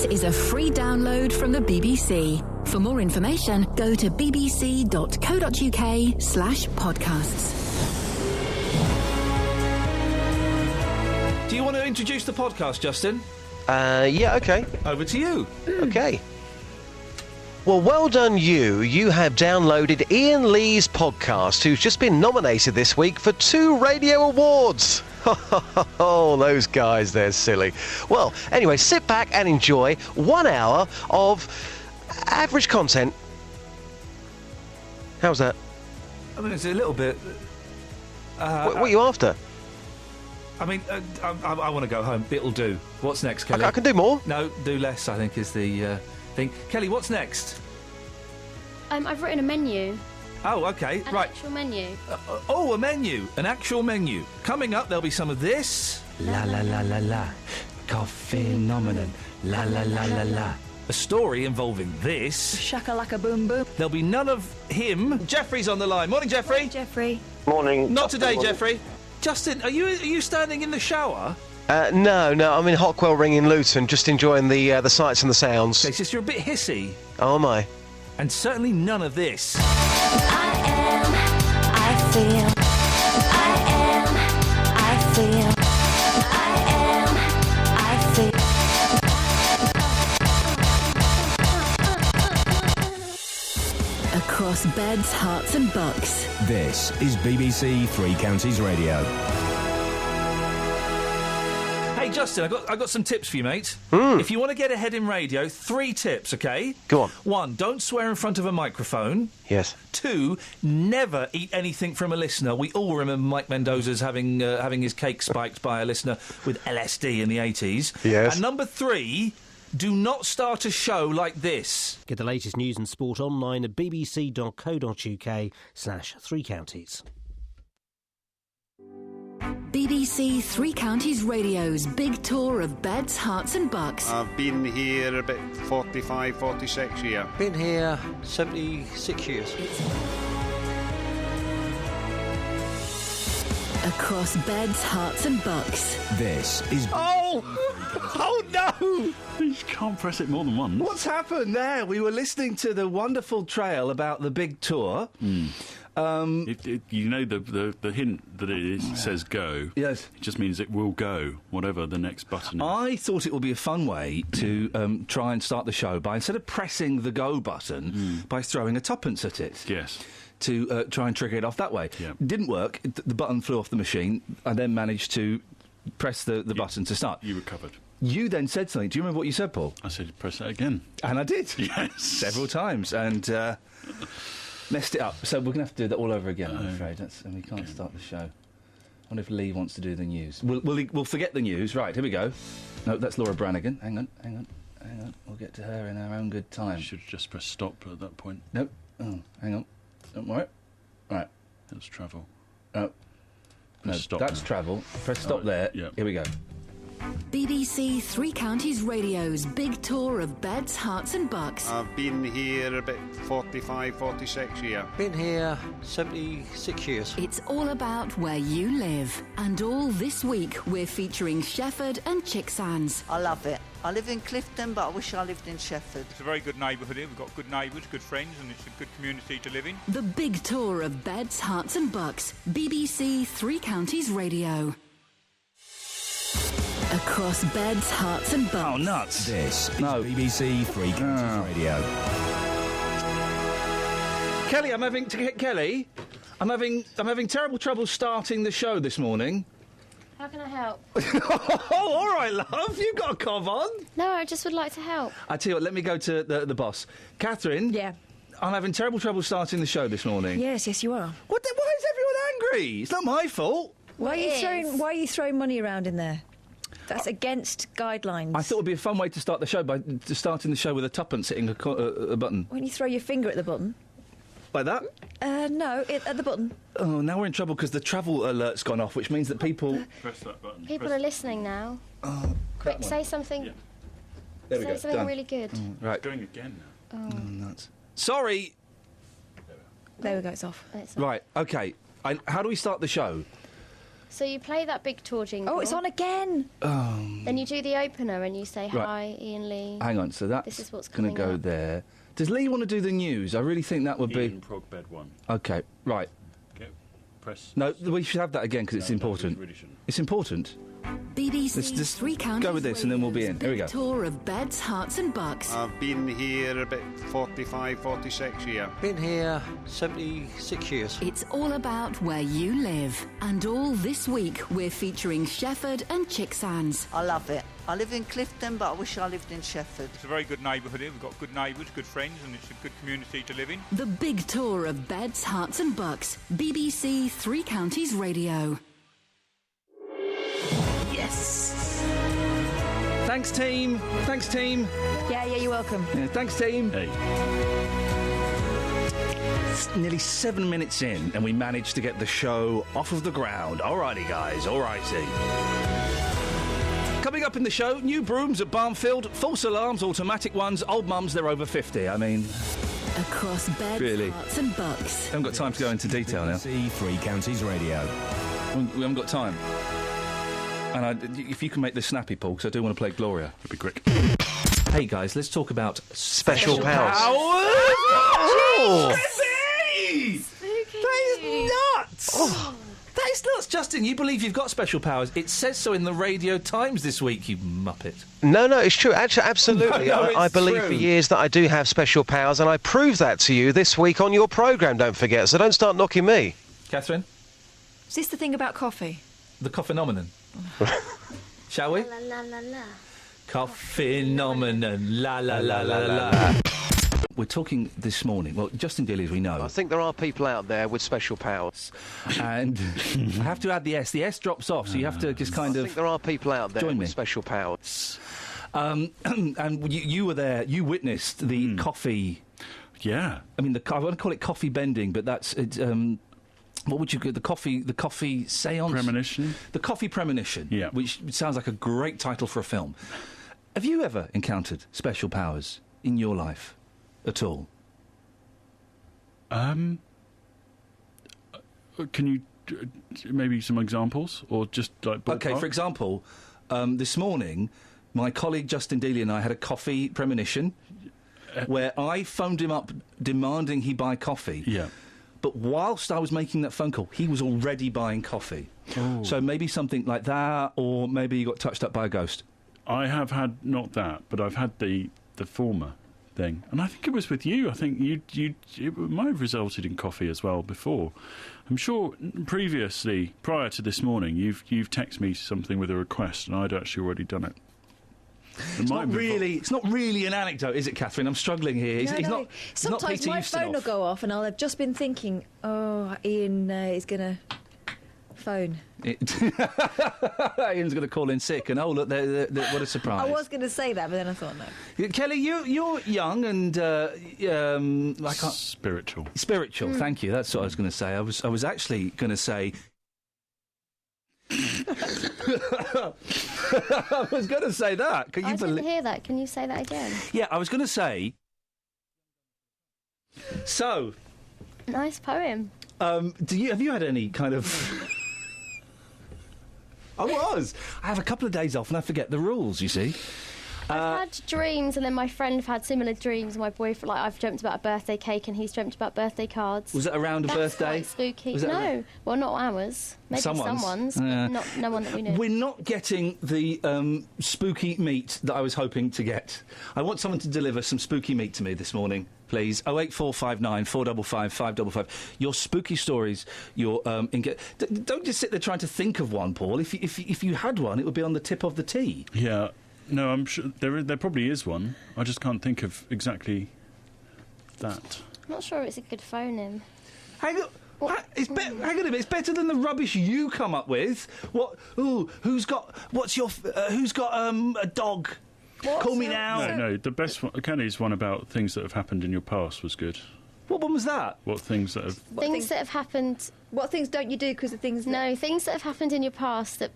This is a free download from the BBC. For more information, go to bbc.co.uk/podcasts. Do you want to introduce the podcast, Justin? Yeah, OK. Over to you. OK. Well done you. You have downloaded Iain Lee's podcast, who's just been nominated this week for 2 radio awards. Oh, those guys, they're silly. Well, anyway, sit back and enjoy 1 hour of average content. How's that? I mean, it's a little bit... what are you after? I mean, I want to go home. It'll do. What's next, Kelly? I can do more. No, do less, I think, is the thing. Kelly, what's next? I've written a menu. Oh, OK, An right. actual menu. A menu. An actual menu. Coming up, there'll be some of this. La-la-la-la-la. Cophenonemon. La-la-la-la-la. A story involving this. Shakalaka boom boom. There'll be none of him. Jeffrey's on the line. Morning, Jeffrey. Morning, Jeffrey. Morning. Not today, Jeffrey. Justin, are you standing in the shower? No, I'm in Hockwell Ring in Luton, just enjoying the sights and the sounds. Okay, so you're a bit hissy. Oh, am I? And certainly none of this. Across beds, hearts and bucks. This is BBC Three Counties Radio. Hey, Justin, I got some tips for you, mate. If you want to get ahead in radio, 3 tips, OK? Go on. 1, don't swear in front of a microphone. Yes. 2, never eat anything from a listener. We all remember Mike Mendoza's having his cake spiked by a listener with LSD in the 80s. Yes. And number 3, do not start a show like this. Get the latest news and sport online at bbc.co.uk/Three Counties. BBC Three Counties Radio's big tour of beds, hearts and bucks. I've been here about 45, 46 years. Been here 76 years. Across beds, hearts and bucks. This is... Oh no! You can't press it more than once. What's happened there? We were listening to the wonderful trail about the big tour. You know the hint that it says go. Yes. It just means it will go, whatever the next button is. I thought it would be a fun way to try and start the show by, instead of pressing the go button, by throwing a tuppence at it. Yes. To try and trigger it off that way. Yeah. Didn't work. The button flew off the machine. I then managed to press the button to start. You recovered. You then said something. Do you remember what you said, Paul? I said press that again. And I did. Yes. Several times. And messed it up. So we're going to have to do that all over again, I'm afraid. And we can't start the show. I wonder if Lee wants to do the news. We'll forget the news. Right, here we go. No, that's Laura Branigan. Hang on. We'll get to her in our own good time. You should just press stop at that point. Nope. Oh, hang on. Don't worry. Right. That's travel. Oh. No, stop. That's travel. Press stop there. Yeah. Here we go. BBC Three Counties Radio's big tour of beds, hearts and bucks. I've been here about 45, 46 years. Been here 76 years. It's all about where you live. And all this week, we're featuring Shefford and Chicksands. I love it. I live in Clifton, but I wish I lived in Shefford. It's a very good neighbourhood here. We've got good neighbours, good friends, and it's a good community to live in. The big tour of beds, hearts and bucks. BBC Three Counties Radio. Across beds, hearts and bucks. Oh, nuts. This is BBC Three Counties Radio. Kelly, I'm having terrible trouble starting the show this morning. How can I help? Oh, all right, love. You've got a cov on. No, I just would like to help. I tell you what, let me go to the boss. Catherine? Yeah. I'm having terrible trouble starting the show this morning. Yes, you are. Why is everyone angry? It's not my fault. Why are you throwing money around in there? That's against guidelines. I thought it would be a fun way to start the show by starting the show with a tuppence hitting a button. When you throw your finger at the button. Like that? No, at the button. Oh, now we're in trouble because the travel alert's gone off, which means that people... Press that button. People are listening now. Oh, Quick, say something. Yeah. There we Say go. something Done. really good. Right. It's going again now. Oh. Nuts. Sorry! There we go, it's off. It's Right, OK. How do we start the show? So you play that big tour jingle. Oh, it's on again. Then you do the opener and you say, Right. hi, Iain Lee. Hang on, so that's This is what's going to coming go up. there. Does Lee want to do the news? I really think that would Ian be... Prog Bed 1. OK, right. Okay, press... No, we should have that again because it's important. we really shouldn't. It's important. BBC Let's just Three Counties go with this and then we'll be in. Here we go. Tour of beds, hearts and bucks. I've been here about 45, 46 years. Been here 76 years. It's all about where you live. And all this week, we're featuring Shefford and Chicksands. I love it. I live in Clifton, but I wish I lived in Shefford. It's a very good neighbourhood here. We've got good neighbours, good friends, and it's a good community to live in. The big tour of beds, hearts and bucks. BBC Three Counties Radio. Yes! Thanks, team. Thanks, team. Yeah, you're welcome. Yeah, thanks, team. Hey. It's nearly 7 minutes in, and we managed to get the show off of the ground. Alrighty, guys. Alrighty. Coming up in the show, new brooms at Barnfield, false alarms, automatic ones, old mums, they're over 50. I mean... Across beds, Really? hearts and bucks. I haven't got time to go into detail now. BBC Three Counties Radio. We haven't got time. And if you can make this snappy, Paul, because I do want to play Gloria. It'd be quick. Hey, guys, let's talk about... Special powers. Oh! Spooky. That is nuts! Oh. That is nuts, Justin. You believe you've got special powers. It says so in the Radio Times this week, you muppet. No, it's true. Actually, absolutely. No, I it's believe true. for years that I do have special powers, and I proved that to you this week on your programme, don't forget. So don't start knocking me. Catherine? Is this the thing about coffee? The Cophenonemon. Shall we? La la la la. Cophenonemon. La la la la la. We're talking this morning, well, Justin Dilly, as we know. I think there are people out there with special powers. And I have to add the S. The S drops off, so you have to just kind I of... think there are people out there Join with me. special powers. And you were there, you witnessed the coffee... Yeah. I mean, I want to call it coffee bending, but that's... what would you call the coffee seance? Premonition. The coffee premonition. Yeah. Which sounds like a great title for a film. Have you ever encountered special powers in your life at all? Can you maybe some examples or just like ballpark? Okay, for example, this morning, my colleague Justin Dealey and I had a coffee premonition where I phoned him up demanding he buy coffee. Yeah. But whilst I was making that phone call, he was already buying coffee. Oh. So maybe something like that, or maybe you got touched up by a ghost. I have had not that, but I've had the former thing, and I think it was with you. I think it might have resulted in coffee as well before. I'm sure previously, prior to this morning, you've texted me something with a request, and I'd actually already done it. It's not really an anecdote, is it, Catherine? I'm struggling here. No. It's not Sometimes Peter my Ustinov. phone will go off and I'll have just been thinking, oh, Iain is going to phone. Ian's going to call in sick, and oh, look, what a surprise. I was going to say that, but then I thought, no. Kelly, you're young and I can't... Spiritual. Thank you. That's what I was going to say. I was actually going to say... I was going to say that. Can you I didn't hear that. Can you say that again? Yeah, I was going to say... So... Nice poem. have you had any kind of... I have a couple of days off and I forget the rules, you see. I've had dreams, and then my friend have had similar dreams. My boyfriend, I've dreamt about a birthday cake, and he's dreamt about birthday cards. Was it around a That's birthday? Quite spooky. Was it No, well, not ours. Maybe someone's, but not no one that we knew. We're not getting the spooky meat that I was hoping to get. I want someone to deliver some spooky meat to me this morning, please. 08459 455 555. Your spooky stories. Your don't just sit there trying to think of one, Paul. If you had one, it would be on the tip of the T. Yeah. No, I'm sure there probably is one. I just can't think of exactly that. I'm not sure it's a good phone-in. Hang on. Hang on a minute. It's better than the rubbish you come up with. What? Ooh, who's got a dog? Call me now. No. The best one, Kenny's one about things that have happened in your past was good. What one was that? What things that have... Things that have happened... What things don't you do because of things that... No, things that have happened in your past that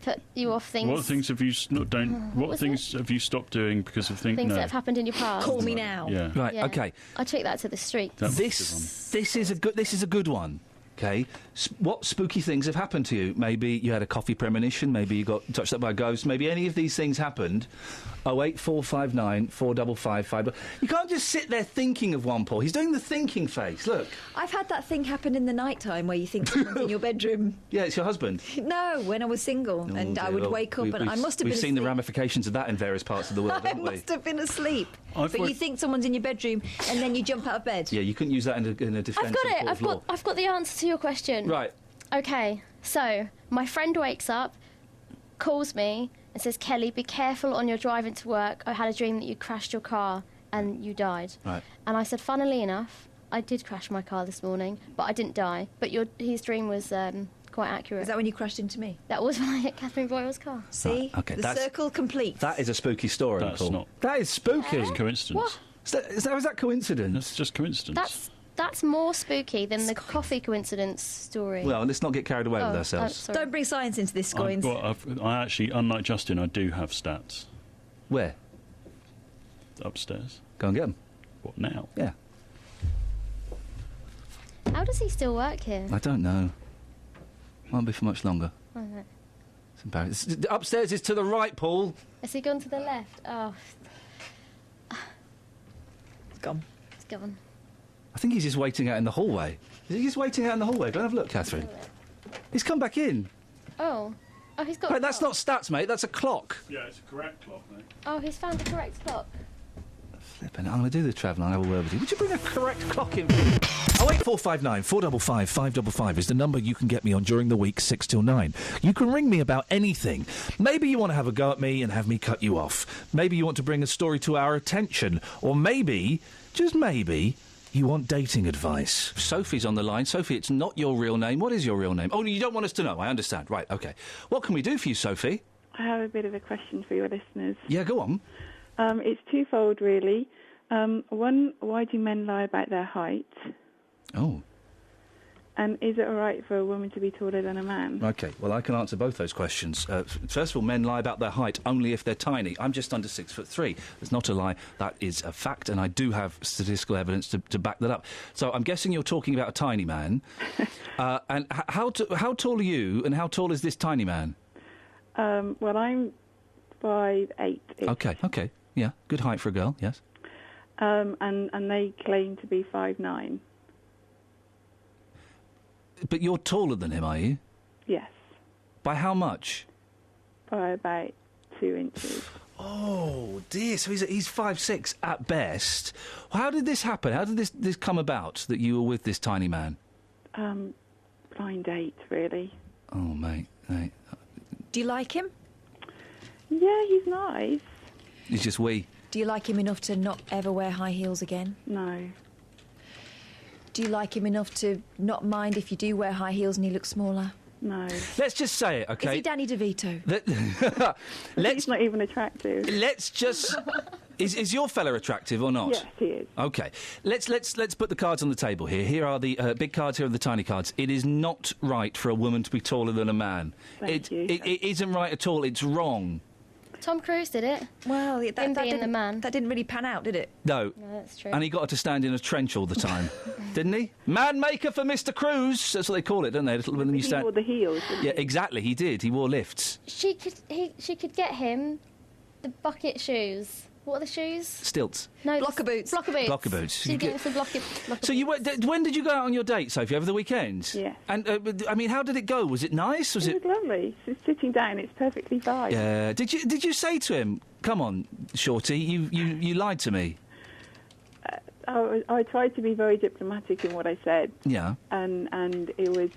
put you off things... What things have you have you stopped doing because of things... Things that have happened in your past. Call me now. Yeah. Right, Yeah. okay. I took that to the street. This is a good one. Okay, What spooky things have happened to you? Maybe you had a coffee premonition, maybe you got touched up by a ghost, maybe any of these things happened. 08459 455 5. You can't just sit there thinking of one, Paul. He's doing the thinking face, look. I've had that thing happen in the night time where you think someone's in your bedroom. Yeah, it's your husband. No, when I was single, and I would wake up and I must have been We've seen the asleep. ramifications of that in various parts of the world, I haven't we? must have been asleep. I've But you think someone's in your bedroom and then you jump out of bed. Yeah, you couldn't use that in a defence I've got of it. court of law. I've got the answer to your question. Right. Okay, so my friend wakes up, calls me, and says, Kelly, be careful on your driving to work. I had a dream that you crashed your car and you died. Right. And I said, funnily enough, I did crash my car this morning, but I didn't die. But his dream was quite accurate. Is that when you crashed into me? That was when I hit Catherine Boyle's car. See? Right, okay, the circle complete. That is a spooky story, That's Paul. not. That is spooky. It's coincidence. What? Is that coincidence? That's just coincidence. That's more spooky than the coffee coincidence story. Well, let's not get carried away with ourselves. Sorry. Don't bring science into this, Scoins. I actually, unlike Justin, I do have stats. Where? Upstairs. Go and get them. What now? Yeah. How does he still work here? I don't know. Won't be for much longer. I don't know. It's embarrassing. Upstairs is to the right, Paul. Has he gone to the left? Oh. It's gone. It's gone. I think he's just waiting out in the hallway. Is he just waiting out in the hallway? Go and have a look, Catherine. He's come back in. Oh, he's got. Hey, that's not stats, mate. That's a clock. Yeah, it's a correct clock, mate. Oh, he's found the correct clock. Flipping it. I'm going to do the travel and I'll have a word with you. Would you bring a correct clock in? 08459 455 555 is the number you can get me on during the week, 6 till 9. You can ring me about anything. Maybe you want to have a go at me and have me cut you off. Maybe you want to bring a story to our attention. Or maybe, just maybe, you want dating advice. Sophie's on the line. Sophie, it's not your real name. What is your real name? Oh, you don't want us to know. I understand. Right, OK. What can we do for you, Sophie? I have a bit of a question for your listeners. Yeah, go on. It's twofold, really. One, why do men lie about their height? Oh. And is it all right for a woman to be taller than a man? OK, well, I can answer both those questions. First of all, men lie about their height only if they're tiny. I'm just under 6'3". It's not a lie. That is a fact, and I do have statistical evidence to back that up. So I'm guessing you're talking about a tiny man. And how tall are you, and how tall is this tiny man? Well, I'm 5'8". OK. Yeah, good height for a girl, yes. And they claim to be 5'9". But you're taller than him, are you? Yes. By how much? By about 2 inches. Oh, dear. So he's 5'6" at best. How did this happen? How did this come about, that you were with this tiny man? Blind date, really. Oh, mate. Do you like him? Yeah, he's nice. He's just wee. Do you like him enough to not ever wear high heels again? No. Do you like him enough to not mind if you do wear high heels and he looks smaller? No. Let's just say it, OK? Is he Danny DeVito? He's not even attractive. Let's just... Is your fella attractive or not? Yes, he is. OK. Let's put the cards on the table here. Here are the big cards, here are the tiny cards. It is not right for a woman to be taller than a man. Thank you. It isn't right at all. It's wrong. Tom Cruise did it. Well, Him being the man. That didn't really pan out, did it? No. No, that's true. And he got her to stand in a trench all the time, didn't he? Man maker for Mr. Cruise. That's what they call it, don't they? When you stand. He wore the heels, didn't Yeah, he? exactly. He did. He wore lifts. She could get him the bucket shoes. What are the shoes? Stilts. No, blocker boots. Blocker boots. Blocker boots. She'd get him some blocker So when did you go out on your date, Sophie? Over the weekend? Yes. And I mean, how did it go? Was it nice? Was It was lovely. Just sitting down, it's perfectly fine. Yeah. Did you say to him, "Come on, Shorty, you lied to me"? I tried to be very diplomatic in what I said. Yeah. And it was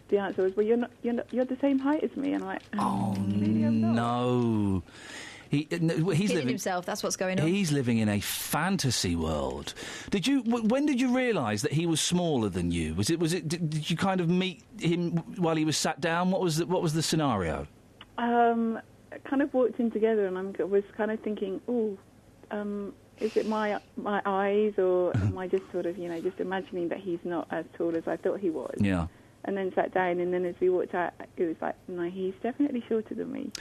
the answer was, well, you're the same height as me, and I'm like, oh really, I'm not. no. He's Killing himself, that's what's going on. He's living in a fantasy world. When did you realise that he was smaller than you? Did you kind of meet him while he was sat down? What was the scenario? I kind of walked in together, and I was kind of thinking, is it my eyes, or am I just sort of, just imagining that he's not as tall as I thought he was? Yeah. and then sat down, and then as we walked out, it was like, no, he's definitely shorter than me.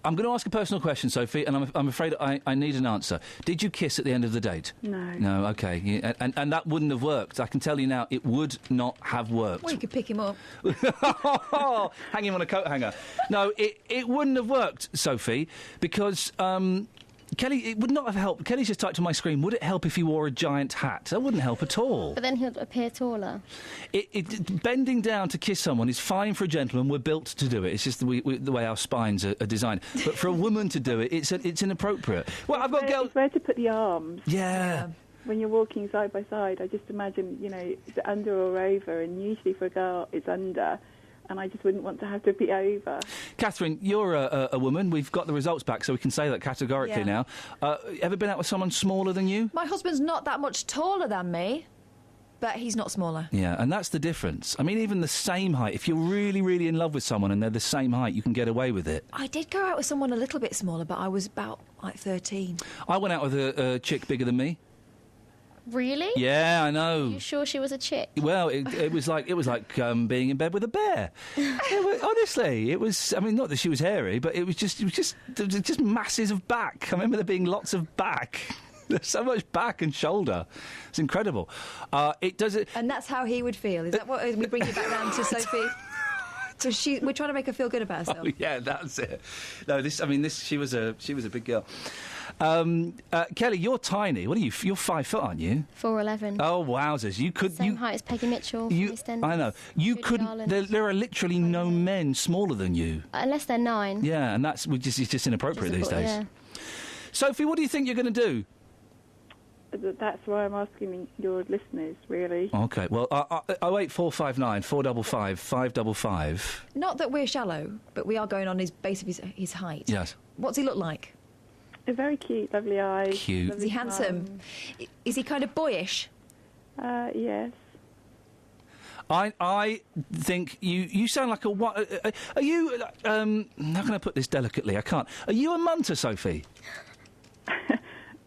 I'm going to ask a personal question, Sophie, and I'm afraid I need an answer. Did you kiss at the end of the date? No. No, OK. Yeah, and that wouldn't have worked. I can tell you now, it would not have worked. Well, you could pick him up. Hang him on a coat hanger. No, it wouldn't have worked, Sophie, because... Kelly, it would not have helped. Kelly's just typed to my screen, would it help if he wore a giant hat? That wouldn't help at all. But then he'll appear taller. Bending down to kiss someone is fine for a gentleman. We're built to do it. It's just the way our spines are designed. But for a woman to do it, it's inappropriate. Well, I've got girls... It's where to put the arms. Yeah. When you're walking side by side, I just imagine, is it under or over? And usually for a girl, it's under. And I just wouldn't want to have to be over. Catherine, you're a woman. We've got the results back, so we can say that categorically now. Ever been out with someone smaller than you? My husband's not that much taller than me, but he's not smaller. Yeah, and that's the difference. I mean, even the same height, if you're really, really in love with someone and they're the same height, you can get away with it. I did go out with someone a little bit smaller, but I was about, 13. I went out with a chick bigger than me. Really? Yeah, I know. Are you sure she was a chick? Well, it was like being in bed with a bear. Honestly, it was. I mean, not that she was hairy, but it was just masses of back. I remember there being lots of back. There's so much back and shoulder. It's incredible. It does it, and that's how he would feel. Is that what we bring it back round to Sophie? So we're trying to make her feel good about herself. Oh, yeah, that's it. No, she was a big girl. Kelly, you're tiny. What are you? You're 5 foot, aren't you? 4'11". Oh, wowzers! You could. Same height as Peggy Mitchell. I know. You couldn't. There are literally no men smaller than you. Unless they're 9. Yeah, and it's just inappropriate these days. Yeah. Sophie, what do you think you're going to do? That's why I'm asking your listeners, really. OK, well, 08459 455 555. Not that we're shallow, but we are going on his base of his height. Yes. What's he look like? Very cute, lovely eyes. Cute. Is he handsome? Is he kind of boyish? Yes. I think you sound like a... Are you... how can I put this delicately? I can't. Are you a munter, Sophie?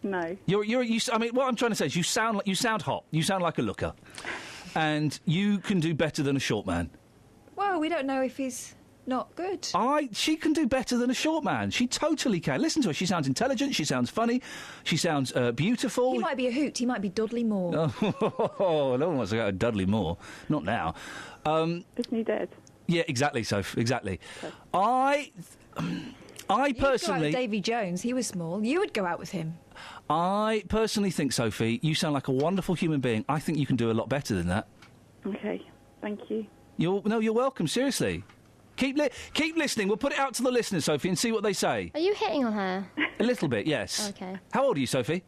No. I mean, what I'm trying to say is you sound hot. You sound like a looker. And you can do better than a short man. Well, we don't know if he's not good. She can do better than a short man. She totally can. Listen to her. She sounds intelligent. She sounds funny. She sounds beautiful. He might be a hoot. He might be Dudley Moore. Oh, no one wants to go to Dudley Moore. Not now. Isn't he dead? Yeah, exactly, Soph. Exactly. Okay. I personally... You'd go out with Davy Jones. He was small. You would go out with him. I personally think, Sophie, you sound like a wonderful human being. I think you can do a lot better than that. OK, thank you. You're welcome, seriously. Keep listening. We'll put it out to the listeners, Sophie, and see what they say. Are you hitting on her? A little bit, yes. OK. How old are you, Sophie?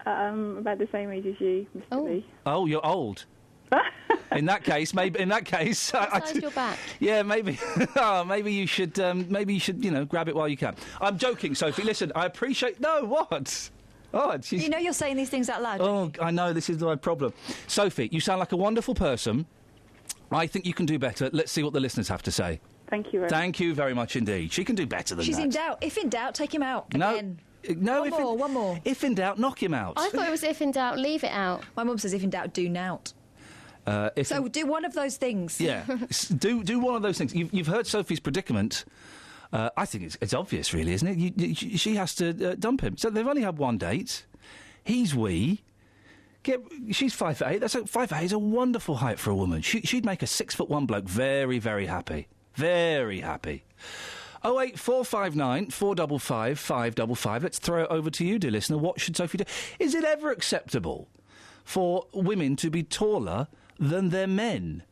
About the same age as you, Mr. Lee. Oh, you're old. In that case, Size your back. Yeah, maybe. Maybe you should. Grab it while you can. I'm joking, Sophie. Listen, I appreciate. No, what? Oh, you know you're saying these things out loud. Oh, I know. This is my problem. Sophie, you sound like a wonderful person. I think you can do better. Let's see what the listeners have to say. Thank you. Thank you very much indeed. She can do better than that. She's in doubt. If in doubt, take him out. No. Again. No, one more. If in doubt, knock him out. I thought it was if in doubt, leave it out. My mum says if in doubt, do nout. So do one of those things. Yeah, do one of those things. You've heard Sophie's predicament. I think it's obvious, really, isn't it? She has to dump him. So they've only had one date. He's wee. She's 5'8". 5'8" is a wonderful height for a woman. She'd make a 6'1" bloke very, very happy. Very happy. 08459 455 555. Let's throw it over to you, dear listener. What should Sophie do? Is it ever acceptable for women to be taller than their men?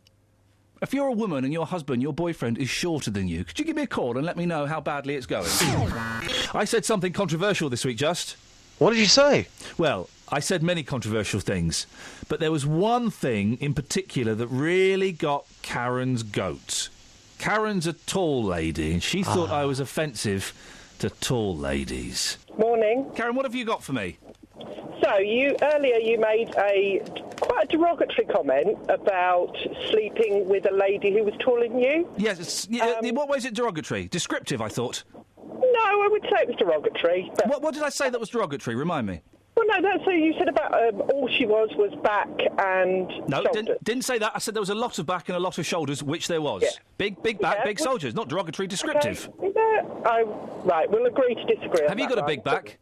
If you're a woman and your husband, your boyfriend, is shorter than you, could you give me a call and let me know how badly it's going? I said something controversial this week, Just. What did you say? Well, I said many controversial things, but there was one thing in particular that really got Karen's goat. Karen's a tall lady, and she thought I was offensive to tall ladies. Morning. Karen, what have you got for me? So, earlier you made quite a derogatory comment about sleeping with a lady who was taller than you. Yes, in what way is it derogatory? Descriptive, I thought. No, I would say it was derogatory. But What did I say that was derogatory? Remind me. Well, no, that's what you said about all she was back and No, shoulders. didn't say that. I said there was a lot of back and a lot of shoulders, which there was. Yeah. Big back, big soldiers. Not derogatory, descriptive. Okay. Right, we'll agree to disagree on Have you that, got a right? big back?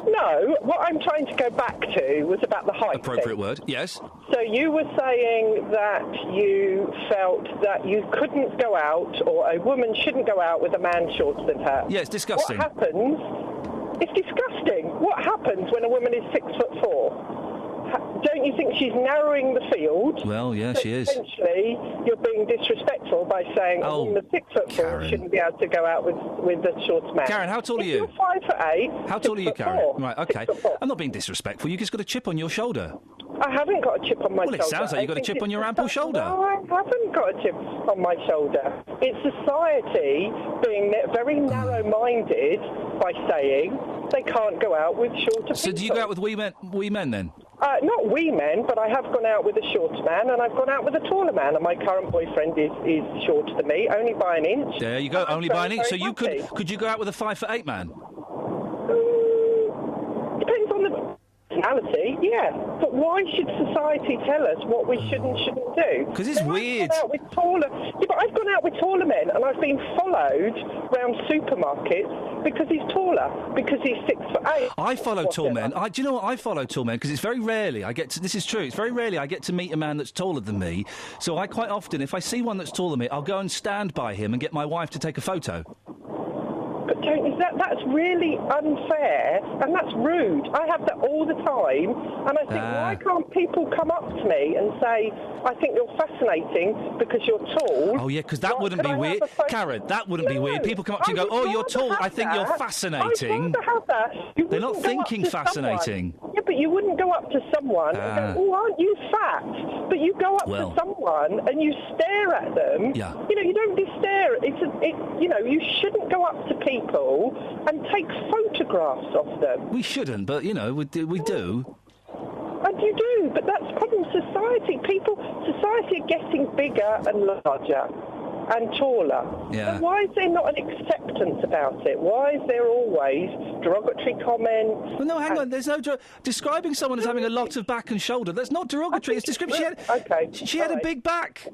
No, what I'm trying to go back to was about the height Appropriate thing. word, yes. So you were saying that you felt that you couldn't go out, or a woman shouldn't go out with a man shorter than her. Yeah, it's disgusting. What happens? It's disgusting. What happens when a woman is 6'4"? Don't you think she's narrowing the field? Well, yeah, she is. Essentially, you're being disrespectful by saying a woman that's 6'4" Karen. shouldn't be able to go out with the shortest man. Karen, how tall are you? You're 5'8". How tall are you, Karen? 6'4". Right, OK. 6'4". I'm not being disrespectful. You just got a chip on your shoulder. I haven't got a chip on my shoulder. Well, it sounds like you've got a chip on your ample shoulder. No, I haven't got a chip on my shoulder. It's society being very narrow-minded by saying they can't go out with shorter people. So do you go out with wee men then? Not wee men, but I have gone out with a shorter man, and I've gone out with a taller man, and my current boyfriend is shorter than me, only by an inch. There you go, only by an inch. So very you happy. could you go out with a 5'8" man? Depends on the personality, yeah. But why should society tell us what we should and shouldn't do? Because it's weird. I've gone out with taller men, and I've been followed around supermarkets because he's taller, because he's 6'8". I follow tall men. Do you know what? I follow tall men because it's very rarely I get to... This is true. It's very rarely I get to meet a man that's taller than me. So I quite often, if I see one that's taller than me, I'll go and stand by him and get my wife to take a photo. But that's really unfair, and that's rude. I have that all the time, and I think, why can't people come up to me and say, I think you're fascinating because you're tall? Oh, yeah, because that wouldn't be weird. Karen, that wouldn't be weird. People come up to you and go, oh, you're tall, I think you're fascinating. I'd rather have that. They're not thinking fascinating. Yeah, but you wouldn't go up to someone and go, oh, aren't you fat? But you go up to someone and you stare at them. Yeah. You know, you don't just stare. You shouldn't go up to people and take photographs of them. We shouldn't, but, we do. And you do, but that's the problem. Society are getting bigger and larger and taller. Yeah. So why is there not an acceptance about it? Why is there always derogatory comments? Well, no, hang on. There's no... describing someone as having a lot of back and shoulder, that's not derogatory. It's description. She had a big back.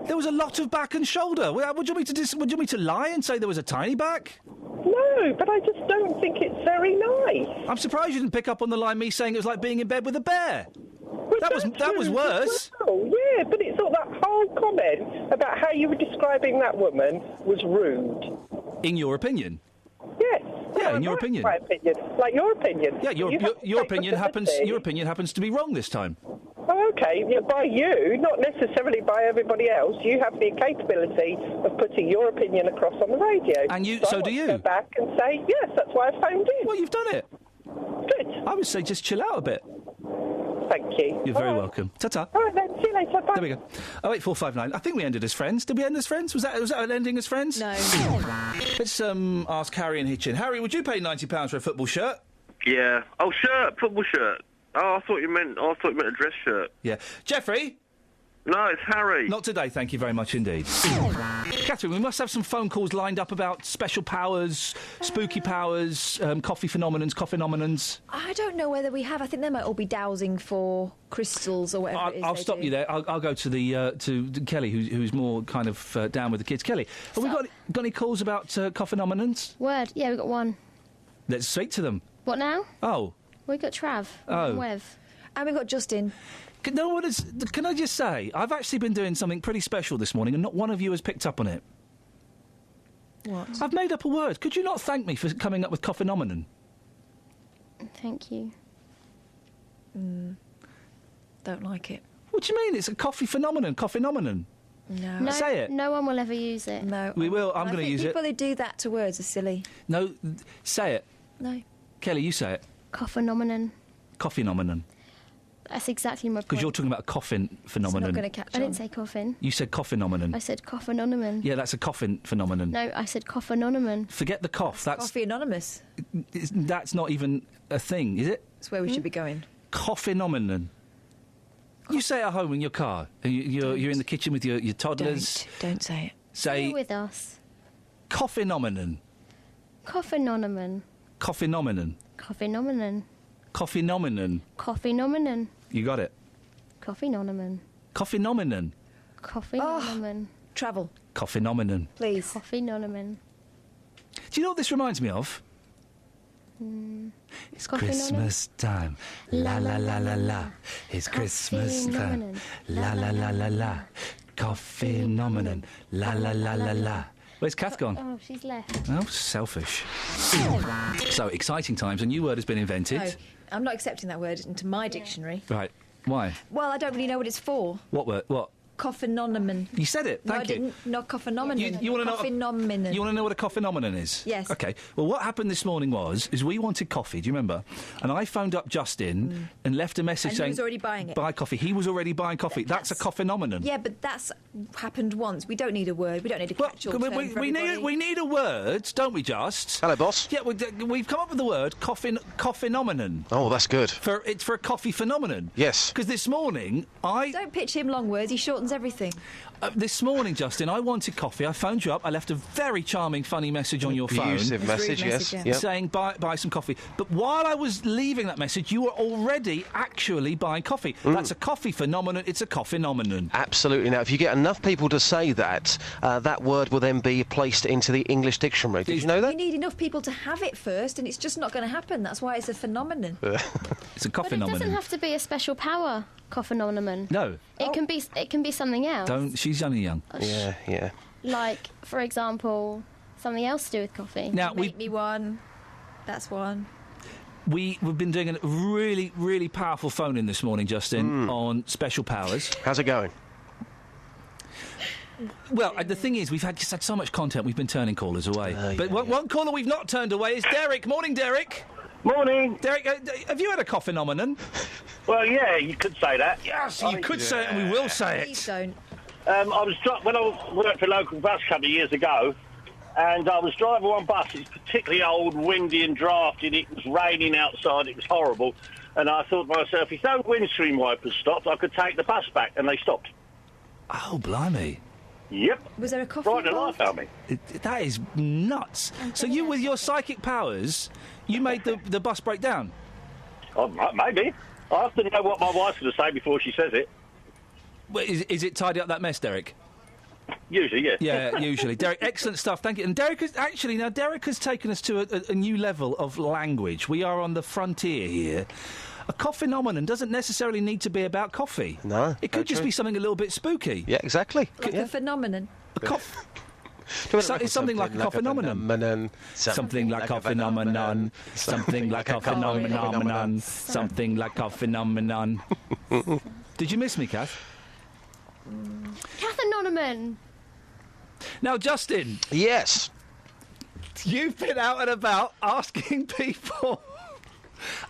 There was a lot of back and shoulder. Would you want me to lie and say there was a tiny back? No, but I just don't think it's very nice. I'm surprised you didn't pick up on the line me saying it was like being in bed with a bear. Well, that was worse. Oh, yeah, but it's all that whole comment about how you were describing that woman was rude. In your opinion? Yes. Yeah, in your opinion. My opinion. Like your opinion. Yeah, your opinion happens. Your opinion happens to be wrong this time. Oh, okay. Yeah, by you, not necessarily by everybody else. You have the capability of putting your opinion across on the radio. And you, so do you? Go back and say yes. That's why I phoned in. Well, you've done it. Good. I would say just chill out a bit. Thank you. You're very welcome. Ta-ta. All right then. See you later. Bye. There we go. 08459. I think we ended as friends. Did we end as friends? Was that an ending as friends? No. Let's ask Harry and Hitchin. Harry, would you pay £90 for a football shirt? Yeah. Oh, shirt, football shirt. Oh, I thought you meant a dress shirt. Yeah. Jeffrey? No, it's Harry. Not today, thank you very much indeed. Catherine, we must have some phone calls lined up about special powers, spooky powers, coffee-phenomenons. I don't know whether we have. I think they might all be dowsing for crystals or whatever it is. I'll stop you there. I'll go to to Kelly, who's more kind of down with the kids. Kelly, have we got any calls about coffee-phenomenons? Word. Yeah, we got one. Let's speak to them. What now? Oh. We got Trav. Oh. Wev. And we've got Justin. Can I just say, I've actually been doing something pretty special this morning and not one of you has picked up on it. What? I've made up a word. Could you not thank me for coming up with Cophenonemon? Thank you. Don't like it. What do you mean? It's a coffee phenomenon. Cophenomenon. No. Say it. No one will ever use it. No. We will. I'm going to use it. People who do that to words are silly. No, say it. No. Kelly, you say it. Cophenomenon. Coffeenomenon. That's exactly my point. Because you're talking about a coffin phenomenon. It's not going to catch I didn't say coffin. You said coffeenomenon. I said cophenonemon. Yeah, that's a coffin phenomenon. No, I said cophenonemon. Forget the cough. That's Coffee Anonymous. That's not even a thing, is it? That's where we should be going. Coffeenomenon. You say it at home in your car. You're in the kitchen with your toddlers. Don't say it. Say with us. Cophenomenon. Cophenomenon. Cophenomenon. Cophenomenon. Cophenonemon. Cophenonemon. You got it. Cophenonemon. Cophenonemon. Cophenonemon. Travel. Cophenonemon. Please. Cophenonemon. Do you know what this reminds me of? It's Christmas time. La la la la la. It's Christmas time. La la la la la. Cophenomenon. La la la la la. Where's Kath gone? Oh, she's left. Oh, selfish. So, exciting times. A new word has been invented. No, I'm not accepting that word into my dictionary. Right. Why? Well, I don't really know what it's for. What word? What? Cophenonemon. You said it. Thank you. No, I didn't. No, cophenomenon. You want to know? Cophenomenon. You want to know what a cophenomenon is? Yes. Okay. Well, what happened this morning is we wanted coffee. Do you remember? And I phoned up Justin and left a message And saying he was already buying it. Buy coffee. He was already buying coffee. That's a cophenomenon. Yeah, but that's happened once. We don't need a word. We don't need a catch-all term for we need a word, don't we? Just hello, boss. Yeah, we've come up with the word cophenomenon. Oh, that's good. It's for a coffee phenomenon. Yes. Because this morning Don't pitch him long words. He shortens everything. This morning, Justin, I wanted coffee. I phoned you up. I left a very charming, funny message on your phone. Abusive message, yes. Yep. Saying buy some coffee. But while I was leaving that message, you were already actually buying coffee. That's a coffee phenomenon. It's a cophenomenon. Absolutely. Now, if you get enough people to say that, that word will then be placed into the English dictionary. Did you know that? You need enough people to have it first, and it's just not going to happen. That's why it's a phenomenon. It's a But it doesn't have to be a special power cophenomenon. No. It can be something else. She's only young. Yeah. Like, for example, something else to do with coffee. Now, Make me one. That's one. We've been doing a really, really powerful phone-in this morning, Justin, on special powers. How's it going? Well, the thing is, we've just had so much content, we've been turning callers away. But one caller we've not turned away is Derek. Morning, Derek. Morning. Derek, have you had a cophenomenon? Well, yeah, you could say that. Yes, you could say it, and we will say it. Please don't. When I worked for a local bus company years ago, and I was driving one bus. It's particularly old, windy and drafty. It was raining outside. It was horrible. And I thought to myself, if no windscreen wipers stopped, I could take the bus back. And they stopped. Oh, blimey. Yep. Was there a coffee Right in the involved? life out me. That is nuts. So you, with your psychic powers, you made the bus break down? Oh, maybe. I have to know what my wife's going to say before she says it. Well, is it tidy up that mess, Derek? Usually, yeah. Yeah, usually. Derek, excellent stuff, thank you. And Derek has taken us to a new level of language. We are on the frontier here. A cophenomenon doesn't necessarily need to be about coffee. No. It could just be something a little bit spooky. Yeah, exactly. Like a phenomenon. It's something like a cophenomenon. Something like a phenomenon. Something like a phenomenon. Something like a phenomenon. Did you miss me, Kath? Cophenonemon. Now, Justin. Yes. You've been out and about asking people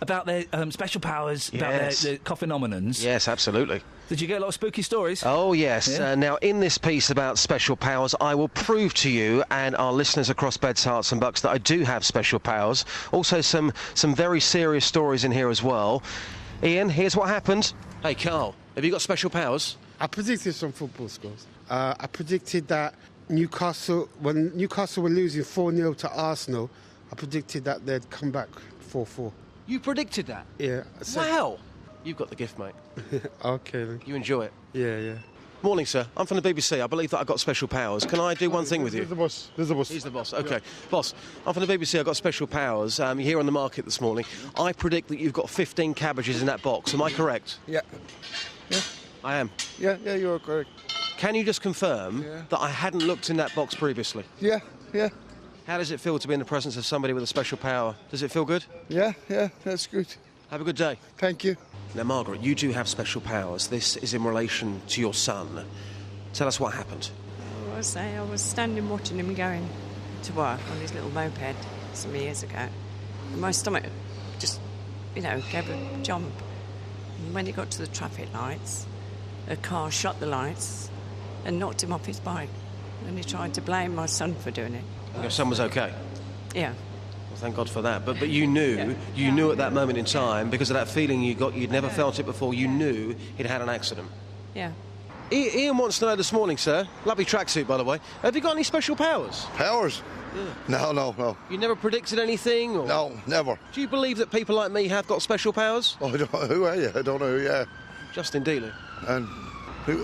about their special powers, about their cophenomenons. Yes, absolutely. Did you get a lot of spooky stories? Oh, yes. Yeah? Now, in this piece about special powers, I will prove to you and our listeners across Beds, Hearts and Bucks that I do have special powers. Also, some very serious stories in here as well. Iain, here's what happened. Hey, Carl, have you got special powers? I predicted some football scores. I predicted that when Newcastle were losing 4-0 to Arsenal, I predicted that they'd come back 4-4. You predicted that? Yeah. Wow. You've got the gift, mate. Okay, then. You enjoy it? Yeah. Morning, sir. I'm from the BBC. I believe that I've got special powers. Can I do one thing with you? There's the boss. He's the boss. OK. Boss, I'm from the BBC. I've got special powers. You're here on the market this morning. I predict that you've got 15 cabbages in that box. Am I correct? Yeah. I am. Yeah, you are correct. Can you just confirm that I hadn't looked in that box previously? Yeah. How does it feel to be in the presence of somebody with a special power? Does it feel good? Yeah, that's good. Have a good day. Thank you. Now, Margaret, you do have special powers. This is in relation to your son. Tell us what happened. I was standing watching him going to work on his little moped some years ago. And my stomach just, gave a jump. And when he got to the traffic lights, a car shut the lights and knocked him off his bike. And he tried to blame my son for doing it. Your son was OK? Yeah. Well, thank God for that. But you knew at that moment in time, because of that feeling you got, you'd never felt it before, you knew he'd had an accident. Yeah. Iain wants to know this morning, sir. Lovely tracksuit, by the way. Have you got any special powers? Powers? No. You never predicted anything? Or? No, never. Do you believe that people like me have got special powers? Oh, who are you? I don't know who you are. Justin Dealey. And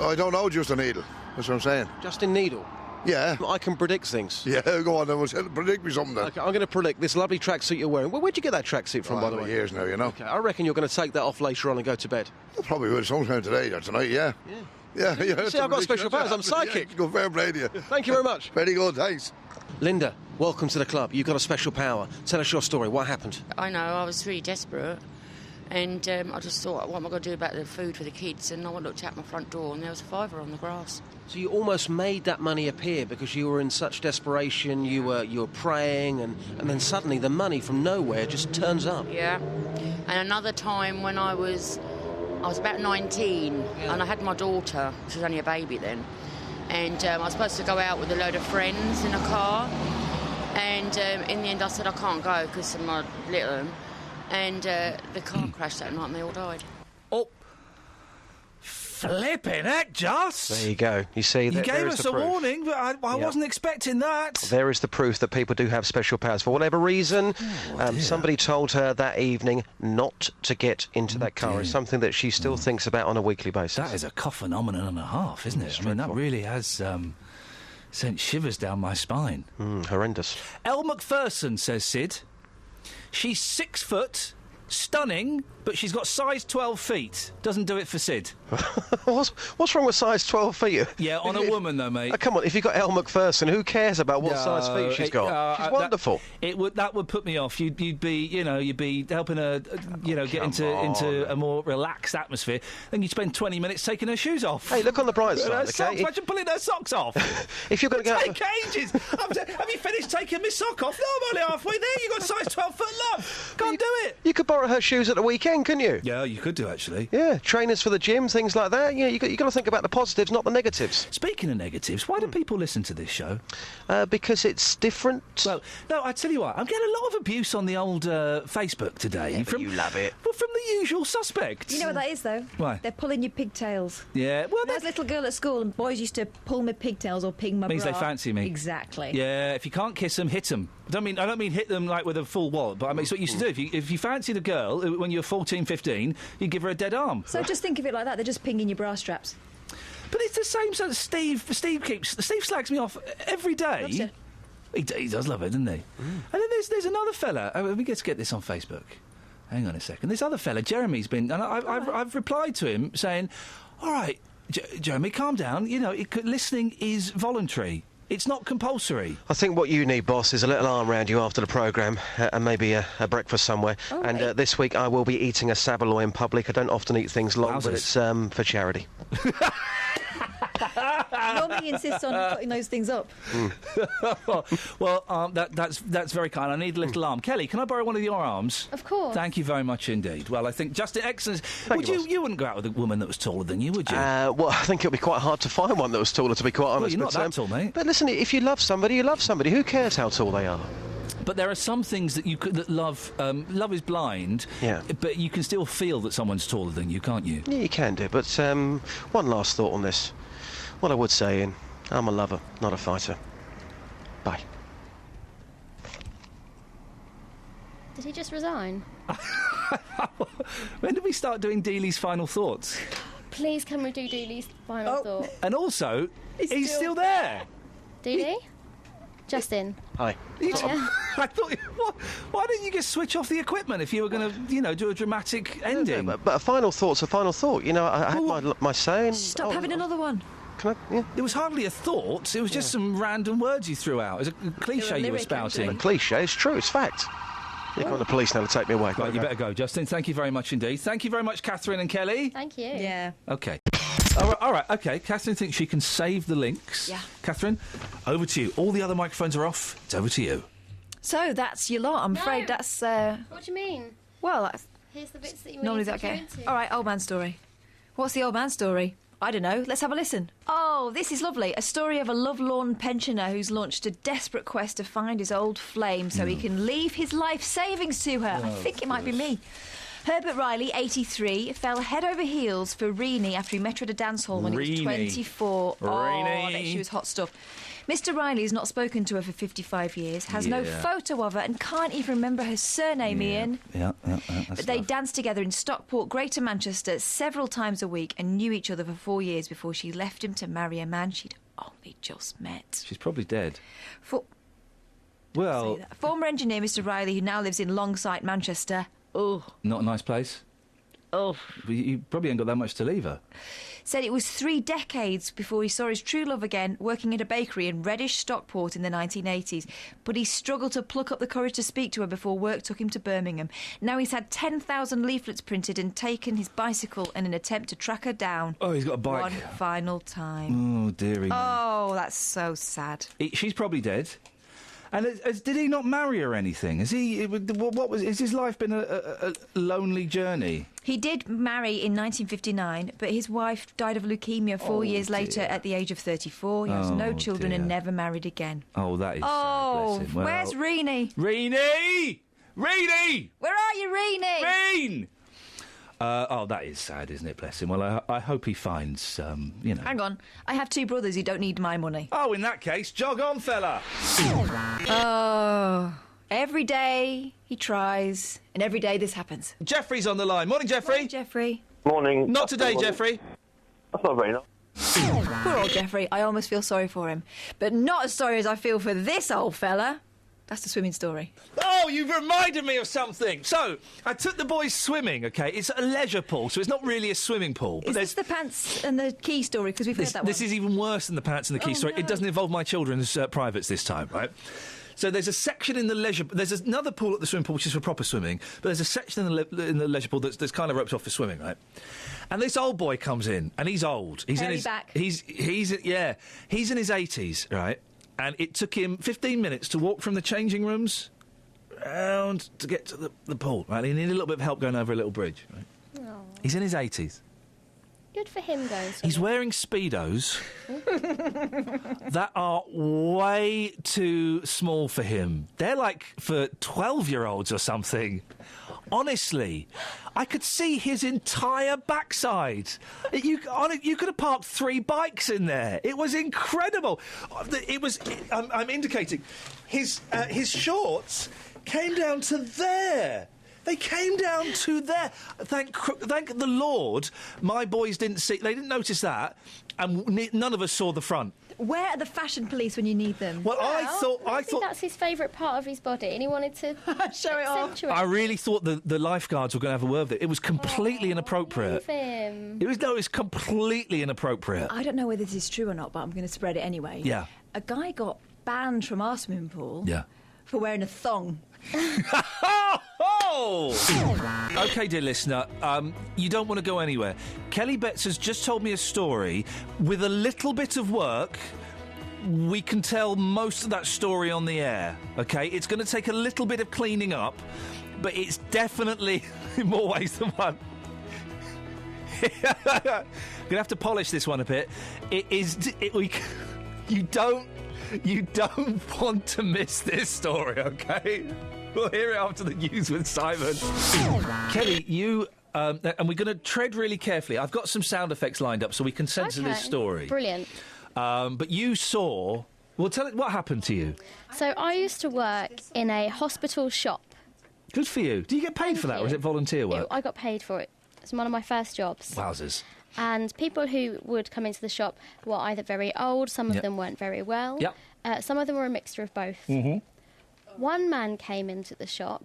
I don't know Justin Needle. That's what I'm saying. Justin Needle? Yeah. I can predict things. Yeah, go on then. Predict me something then. Okay, I'm going to predict this lovely tracksuit you're wearing. Where'd you get that tracksuit from, by the way? Years now, you know. Okay, I reckon you're going to take that off later on and go to bed. I probably will sometime today or tonight, yeah. Yeah. See, I've got special powers. I'm psychic. Yeah, good, fair play to you. Thank you very much. Very good, thanks. Linda, welcome to the club. You've got a special power. Tell us your story. What happened? I know, I was really desperate. And I just thought, what am I going to do about the food for the kids? And I looked out my front door and there was a £5 on the grass. So you almost made that money appear because you were in such desperation, you were praying, and then suddenly the money from nowhere just turns up. Yeah. And another time when I was about 19 and I had my daughter, she was only a baby then, and I was supposed to go out with a load of friends in a car, and in the end I said I can't go because of my little one. And the car crashed that night and they all died. Oh, flipping heck, Joss! There you go. You see, you gave us a warning, but I wasn't expecting that. There is the proof that people do have special powers. For whatever reason, somebody told her that evening not to get into that car. It's something that she still thinks about on a weekly basis. That is a Cophenonemon and a half, isn't it? I mean, that really has sent shivers down my spine. Horrendous. Elle Macpherson, says Sid. She's 6 foot, stunning, but she's got size 12 feet. Doesn't do it for Sid. What's wrong with size 12 feet? Yeah, on a woman, though, mate. Come on, if you've got Elle Macpherson, who cares about what size feet she's got? She's wonderful. That would put me off. You'd be helping her, get into a more relaxed atmosphere. Then you'd spend 20 minutes taking her shoes off. Hey, look on the bright side, okay? Imagine pulling her socks off. If you're going to go... Take ages. Have you finished taking my sock off? No, I'm only halfway there. You've got size 12 foot, love. Go and do it. You could borrow her shoes at the weekend, couldn't you? Yeah, you could do, actually. Yeah, trainers for the gym, things like that. Yeah, you've got to think about the positives, not the negatives. Speaking of negatives, why do people listen to this show? Because it's different. Well, no, I tell you what, I'm getting a lot of abuse on the old Facebook today. Yeah, you love it. Well, from the usual suspects. You know what that is, though? Why? They're pulling your pigtails. Yeah, well, there's a little girl at school, and boys used to pull my pigtails or ping my means bra. They fancy me. Exactly. Yeah, if you can't kiss them, hit them. I don't mean hit them like with a full wallop, but I mean it's what you used to do. If you fancied a girl when you were 14, 15, you give her a dead arm. So just think of it like that. They're just pinging your bra straps. But it's the same sort of Steve slags me off every day. Loves it. He does love it, doesn't he? And then there's another fella. Let me get this on Facebook. Hang on a second. This other fella, Jeremy's been, and I've replied to him saying, "All right, Jeremy, calm down. Listening is voluntary. It's not compulsory." I think what you need, boss, is a little arm round you after the programme and maybe a breakfast somewhere. Oh, and this week I will be eating a saveloy in public. I don't often eat things long, but it's for charity. Normally he insists on putting those things up. Well, that's very kind. I need a little arm. Kelly, can I borrow one of your arms? Of course. Thank you very much indeed. Well, I think Justin, excellent. You wouldn't go out with a woman that was taller than you, would you? Well, I think it would be quite hard to find one that was taller, to be quite honest. Well, you're not that tall, mate. But listen, if you love somebody, you love somebody. Who cares how tall they are? But there are some things that love is blind. Yeah. But you can still feel that someone's taller than you, can't you? Yeah, you can do. But one last thought on this. What I would say, Ian, I'm a lover, not a fighter. Bye. Did he just resign? When did we start doing Dealey's final thoughts? Please, can we do Dealey's final thought? And also, he's still there. Dealey? Justin. Hi. I thought. Why didn't you just switch off the equipment if you were going to, do a dramatic ending? But a final thought's a final thought. I had my say. And, Stop having another one. Can I? Yeah. It was hardly a thought. It was just some random words you threw out. It was a cliche you were spouting. A cliche. It's true. It's fact. You've got the police now to take me away. Right, you better go, Justin. Thank you very much indeed. Thank you very much, Catherine and Kelly. Thank you. Yeah. OK. All right, OK. Catherine thinks she can save the links. Yeah. Catherine, over to you. All the other microphones are off. It's over to you. So that's your lot. I'm afraid that's... What do you mean? Well, here's the bits that you normally want that to okay. All right, old man story. What's the old man story? I don't know. Let's have a listen. Oh, this is lovely. A story of a lovelorn pensioner who's launched a desperate quest to find his old flame so he can leave his life savings to her. I think it might be me. Herbert Riley, 83, fell head over heels for Reenie after he met her at a dance hall when he was 24. Oh, I bet she was hot stuff. Mr. Riley's not spoken to her for 55 years, has no Yeah. photo of her, and can't even remember her surname, Ian. Yeah, that's But they tough. danced together in Stockport, Greater Manchester, several times a week and knew each other for 4 years before she left him to marry a man she'd only just met. She's probably dead. Well, former engineer Mr. Riley, who now lives in Longsight, Manchester. Oh, Not a nice place. oh. You probably ain't got that much to leave her. Said it was 3 decades before he saw his true love again, working at a bakery in Reddish, Stockport in the 1980s. But he struggled to pluck up the courage to speak to her before work took him to Birmingham. Now he's had 10,000 leaflets printed and taken his bicycle in an attempt to track her down. Oh, he's got a bike. One final time. Oh, dearie. Oh, that's so sad. She's probably dead. And did he not marry her or anything? Has he? Has his life been a lonely journey? He did marry in 1959, but his wife died of leukemia 4 years later at the age of 34. He has no children and never married again. Oh, that is sad, Oh, bless him. Well, where's Reenie? Reenie! Reenie! Where are you, Reenie? Reen! That is sad, isn't it? Bless him. Well, I hope he finds, Hang on. I have 2 brothers who don't need my money. Oh, in that case, jog on, fella. Oh, every day he tries, and every day this happens. Jeffrey's on the line. Morning, Jeffrey. Morning, Jeffrey. Morning. Not today, Jeffrey. That's not very nice. Poor old Jeffrey. I almost feel sorry for him. But not as sorry as I feel for this old fella. That's the swimming story. Oh, you've reminded me of something. So, I took the boys swimming, OK? It's a leisure pool, so it's not really a swimming pool. But Is this the pants and the key story? Because we've heard that one. This is even worse than the pants and the key story. No. It doesn't involve my children's privates this time, right? So there's a section in the leisure... There's another pool at the swimming pool which is for proper swimming, but there's a section in the leisure pool that's kind of roped off for swimming, right? And this old boy comes in, and he's old. He's in his back. He's in his 80s, right? And it took him 15 minutes to walk from the changing rooms round to get to the pool, right? He needed a little bit of help going over a little bridge, right? Aw. He's in his 80s. Good for him going He's wearing Speedos that are way too small for him. They're like for 12-year-olds or something. Honestly, I could see his entire backside. You could have parked 3 bikes in there. It was incredible. I'm indicating his shorts came down to there. They came down to there. Thank the Lord, my boys didn't see. They didn't notice that, and none of us saw the front. Where are the fashion police when you need them? Well, I thought that's his favourite part of his body, and he wanted to show it off. I really thought the lifeguards were going to have a word with it. It was completely inappropriate. Leave him. It was completely inappropriate. I don't know whether this is true or not, but I'm going to spread it anyway. Yeah. A guy got banned from our swimming pool. Yeah. For wearing a thong. OK, dear listener, you don't want to go anywhere. Kelly Betts has just told me a story. With a little bit of work, we can tell most of that story on the air, OK? It's going to take a little bit of cleaning up, but it's definitely, in more ways than one... Gonna have to polish this one a bit. You don't want to miss this story, OK? We'll hear it after the news with Simon. Kelly, you... and we're going to tread really carefully. I've got some sound effects lined up so we can censor this story. Brilliant. But you saw... Well, tell it what happened to you. So I used to work in a hospital shop. Good for you. Do you get paid for that, or is it volunteer work? I got paid for it. It's one of my first jobs. Wowzers. And people who would come into the shop were either very old, some of them weren't very well. Yep. Some of them were a mixture of both. Mm-hmm. One man came into the shop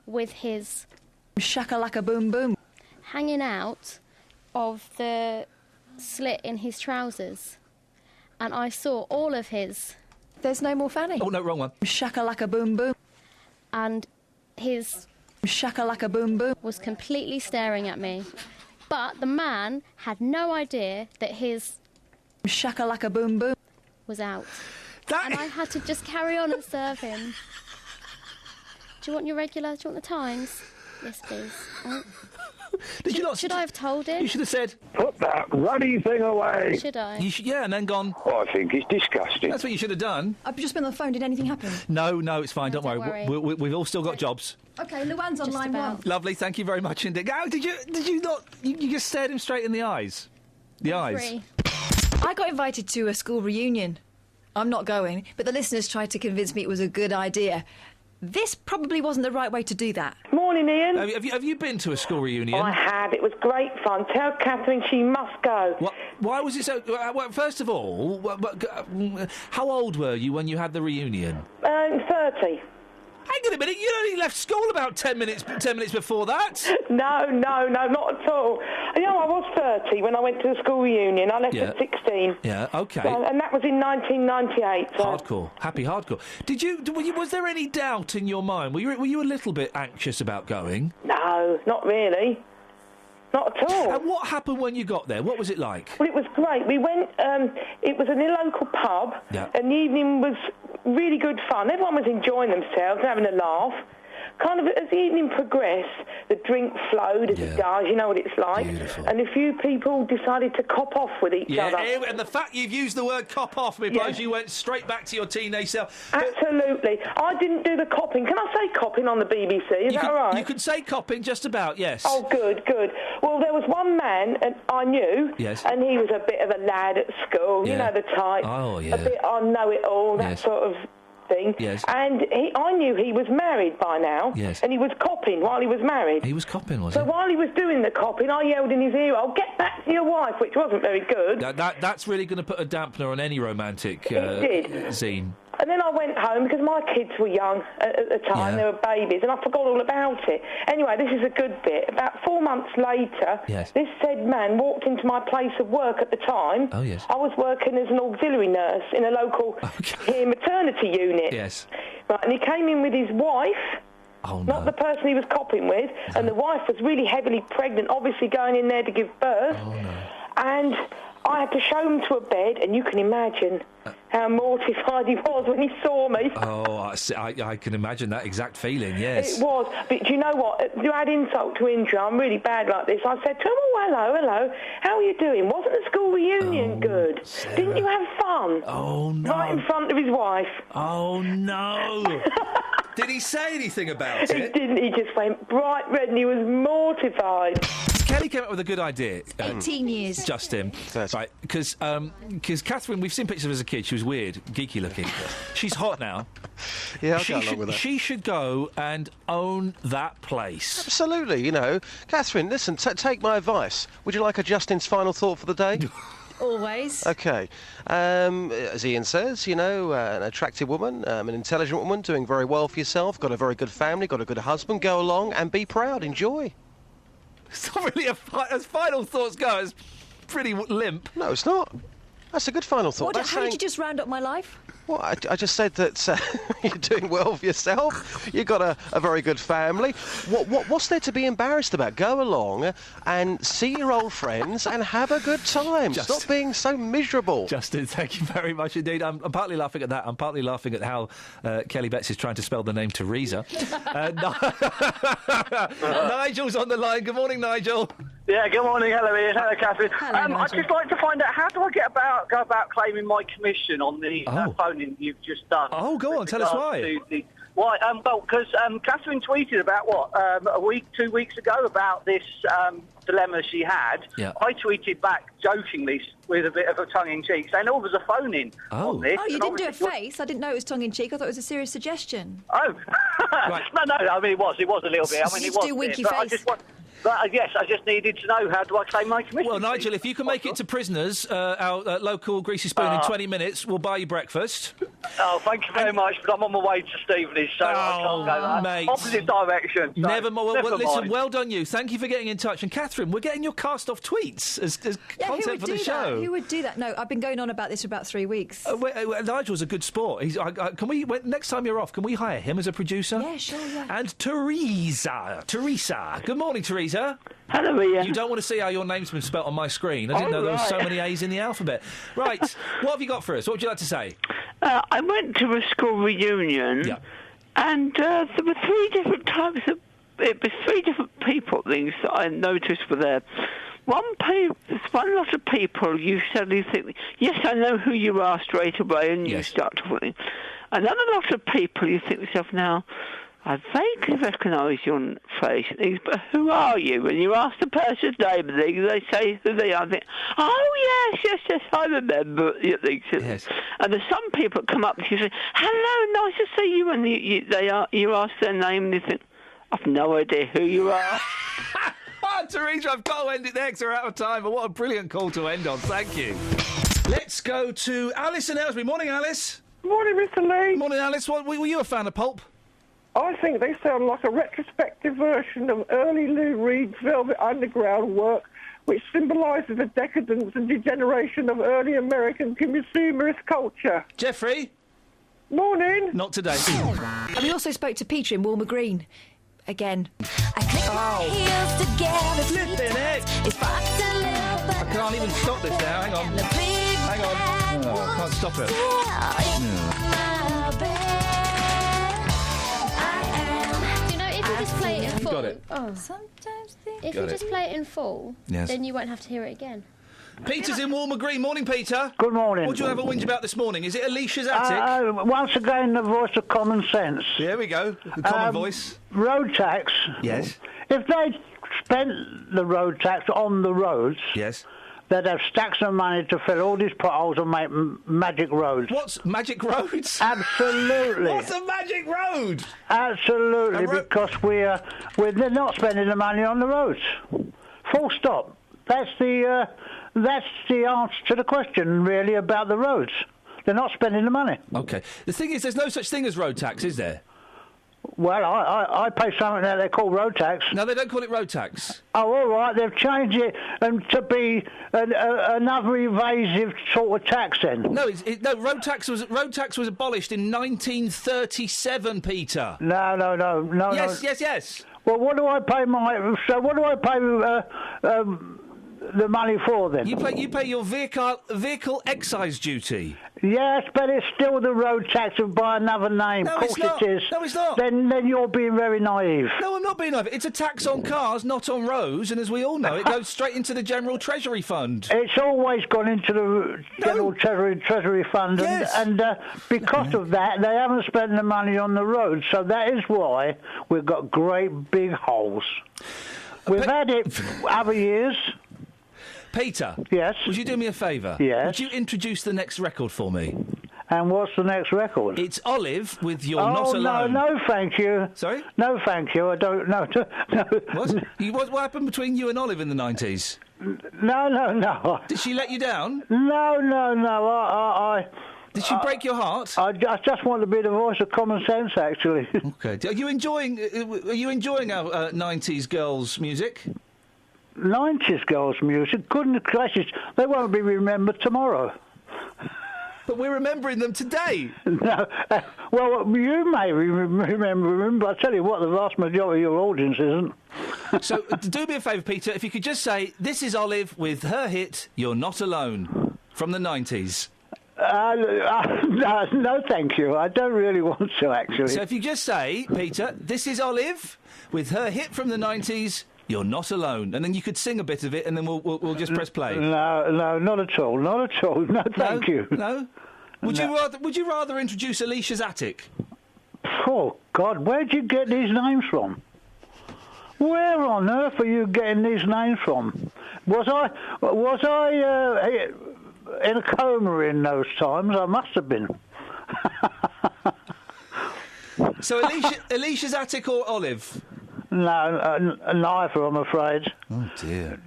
with his... shakalaka boom boom. Hanging out of the slit in his trousers. And I saw all of his... There's no more fanny. Oh, no, wrong one. Shakalaka boom boom. And his... shakalaka boom boom. Was completely staring at me. But the man had no idea that his... shakalaka boom boom. Was out. And I had to just carry on and serve him. Do you want your regular? Do you want the Times? Yes, please. Should I have told him? You should have said, "Put that ruddy thing away." Should I? Yeah, and then gone. Oh, I think it's disgusting. That's what you should have done. I've just been on the phone. Did anything happen? No, it's fine. Don't worry. We've all still got jobs. OK, Luann's on line 1. Lovely. Thank you very much indeed. Oh, did you not? You just stared him straight in the eyes. The eyes. I got invited to a school reunion I'm not going, but the listeners tried to convince me it was a good idea. This probably wasn't the right way to do that. Morning, Ian. Have you been to a school reunion? I have. It was great fun. Tell Catherine she must go. What? Why was it so... Well, first of all, how old were you when you had the reunion? 30. Hang on a minute, you only left school about 10 minutes before that. No, not at all. You know, I was 30 when I went to the school reunion. I left at 16. Yeah, OK. So, and that was in 1998. So. Hardcore. Happy hardcore. Was there any doubt in your mind? Were you a little bit anxious about going? No, not really. Not at all. And what happened when you got there? What was it like? Well, it was great. We went, it was in a local pub, and the evening was really good fun. Everyone was enjoying themselves, having a laugh. Kind of, as the evening progressed, the drink flowed as it does, you know what it's like. Beautiful. And a few people decided to cop off with each other. And the fact you've used the word cop off implies you went straight back to your teenage self. Absolutely. I didn't do the copping. Can I say copping on the BBC? Is that all right? You could say copping, just about, yes. Oh, good. Well, there was one man I knew, and he was a bit of a lad at school, you know the type. Oh, yeah. A bit know-it-all, that sort of thing. Yes. And I knew he was married by now. Yes. And he was copping while he was married. He was copping, was So he? while he was doing the copping, I yelled in his ear, "I'll get back to your wife," which wasn't very good. That's really going to put a dampener on any romantic scene. And then I went home because my kids were young at the time, they were babies, and I forgot all about it. Anyway, this is a good bit. About 4 months later, this said man walked into my place of work at the time. Oh, yes. I was working as an auxiliary nurse in a local maternity unit. Yes. Right, and he came in with his wife. Oh, not the person he was copping with, and the wife was really heavily pregnant, obviously going in there to give birth. Oh, no. And I had to show him to a bed, and you can imagine how mortified he was when he saw me. Oh, I can imagine that exact feeling, yes. It was. But do you know what? To add insult to injury, I'm really bad like this. I said to him, "Oh, hello. How are you doing? Wasn't the school reunion good? Sarah. Didn't you have fun?" Oh, no. Right in front of his wife. Oh, no. Did he say anything about it? He didn't. He just went bright red and he was mortified. Kelly came up with a good idea. 18 years. Justin. Right, because Catherine, we've seen pictures of her as a kid. She was weird, geeky looking. She's hot now. Yeah, I'll go along with that. She should go and own that place. Absolutely, you know. Catherine, listen, take my advice. Would you like a Justin's final thought for the day? Always. OK. As Ian says, you know, an attractive woman, an intelligent woman, doing very well for yourself, got a very good family, got a good husband, go along and be proud, enjoy. It's not really as final thoughts go, it's pretty limp. No, it's not. That's a good final thought. How did you just round up my life? Well, I just said that you're doing well for yourself. You've got a very good family. What's there to be embarrassed about? Go along and see your old friends and have a good time. Stop being so miserable. Justin, thank you very much indeed. I'm partly laughing at that. I'm partly laughing at how Kelly Betts is trying to spell the name Teresa. Nigel's on the line. Good morning, Nigel. Yeah, good morning. Hello, Ian. Hello, Catherine. I'd just like to find out, how do I go about claiming my commission on the phoning you've just done? Oh, go on. Tell us why. Why? Well, because Catherine tweeted about, a week, 2 weeks ago about this dilemma she had. Yeah. I tweeted back jokingly with a bit of a tongue-in-cheek saying, there was a phone-in on this. Oh, you didn't do a face? I didn't know it was tongue-in-cheek. I thought it was a serious suggestion. Oh. Right. No, I mean, it was a little bit. I mean, You it was do winky but face. Yes, I just needed to know, how do I claim my commission? Well, Nigel, if you can make it to Prisoners, our local Greasy Spoon, in 20 minutes, we'll buy you breakfast. Oh, thank you very much, but I'm on my way to Stevenage, so I can't go that. Mate. Opposite direction. So Never more. never Listen, mind. well done you. Thank you for getting in touch. And Catherine, we're getting your cast-off tweets as content for the show. Who would do that? No, I've been going on about this for about 3 weeks. Nigel's a good sport. Can we? Next time you're off, can we hire him as a producer? Yeah, sure, yeah. And Teresa. Good morning, Teresa. Hello, Ian. You don't want to see how your name's been spelt on my screen. I didn't know there were so many A's in the alphabet. Right, what have you got for us? What would you like to say? I went to a school reunion, and there were three different types of... It was three different people things that I noticed were there. One lot of people, you suddenly think, yes, I know who you are straight away, and you start talking. Another lot of people, you think to yourself, now, I vaguely recognise your face and things, but who are you? When you ask the person's name and things, they say who they are. I think, oh, yes, I remember. Yes. And there's some people that come up and you say, hello, nice to see you, and you ask their name and you think, I've no idea who you are. Teresa, I've got to end it there because we're out of time, but what a brilliant call to end on. Thank you. Let's go to Alice in Aylesbury. Morning, Alice. Morning, Mr. Lee. Morning, Alice. Were you a fan of Pulp? I think they sound like a retrospective version of early Lou Reed's Velvet Underground work, which symbolises the decadence and degeneration of early American consumerist culture. Jeffrey? Morning. Not today. And we also spoke to Peter in Walmer Green. Again. I can't even stop this now. Hang on. Oh, I can't stop it. You know, if you just play it in full... Got it. Oh. Sometimes if you just play it in full, Yes. then you won't have to hear it again. Peter's in Walmer Green. Morning, Peter. Good morning. What do you have a whinge about this morning? Is it Alicia's attic? Once again, the voice of common sense. Here we go. The common voice. Road tax. Yes. If they spent the road tax on the roads... Yes. They'd have stacks of money to fill all these potholes and make magic roads. What's magic roads? Absolutely. What's a magic road? Absolutely, because we're not spending the money on the roads. Full stop. That's the answer to the question, really, about the roads. They're not spending the money. OK. The thing is, there's no such thing as road tax, is there? Well, I pay something that they call road tax. No, they don't call it road tax. Oh, all right, they've changed it to be another evasive sort of tax then. No, road tax was abolished in 1937, Peter. No. Yes. Well, what do I pay the money for then? You pay your vehicle excise duty. Yes, but it's still the road tax by another name. No, of course it's not. It is. No, it's not. Then you're being very naive. No, I'm not being naive. It's a tax on cars, not on roads, and as we all know, it goes straight into the General Treasury Fund. It's always gone into the General Treasury Fund, yes. and because of that, they haven't spent the money on the roads, so that is why we've got great big holes. We've had it for other years. Peter. Yes? Would you do me a favour? Yes. Would you introduce the next record for me? And what's the next record? It's Olive with You're Not Alone. No, thank you. Sorry? No, thank you. I don't know. No. What happened between you and Olive in the 90s? No. Did she let you down? No. Did she break your heart? I just want to be the voice of common sense, actually. OK. Are you enjoying our 90s girls' music? 90s girls' music? Goodness gracious, they won't be remembered tomorrow. But we're remembering them today. No, well, you may remember them, but I tell you what, the vast majority of your audience isn't. So, do me a favour, Peter, if you could just say, this is Olive with her hit, You're Not Alone, from the 90s. No, thank you. I don't really want to, actually. So if you just say, Peter, this is Olive with her hit from the 90s, You're Not Alone, and then you could sing a bit of it, and then we'll just press play. No, not at all. No, thank you. No? Would you rather introduce Alicia's Attic? Oh, God, where'd you get these names from? Where on earth are you getting these names from? Was I in a coma in those times? I must have been. So Alicia's Attic or Olive? No, neither, I'm afraid. Oh, dear.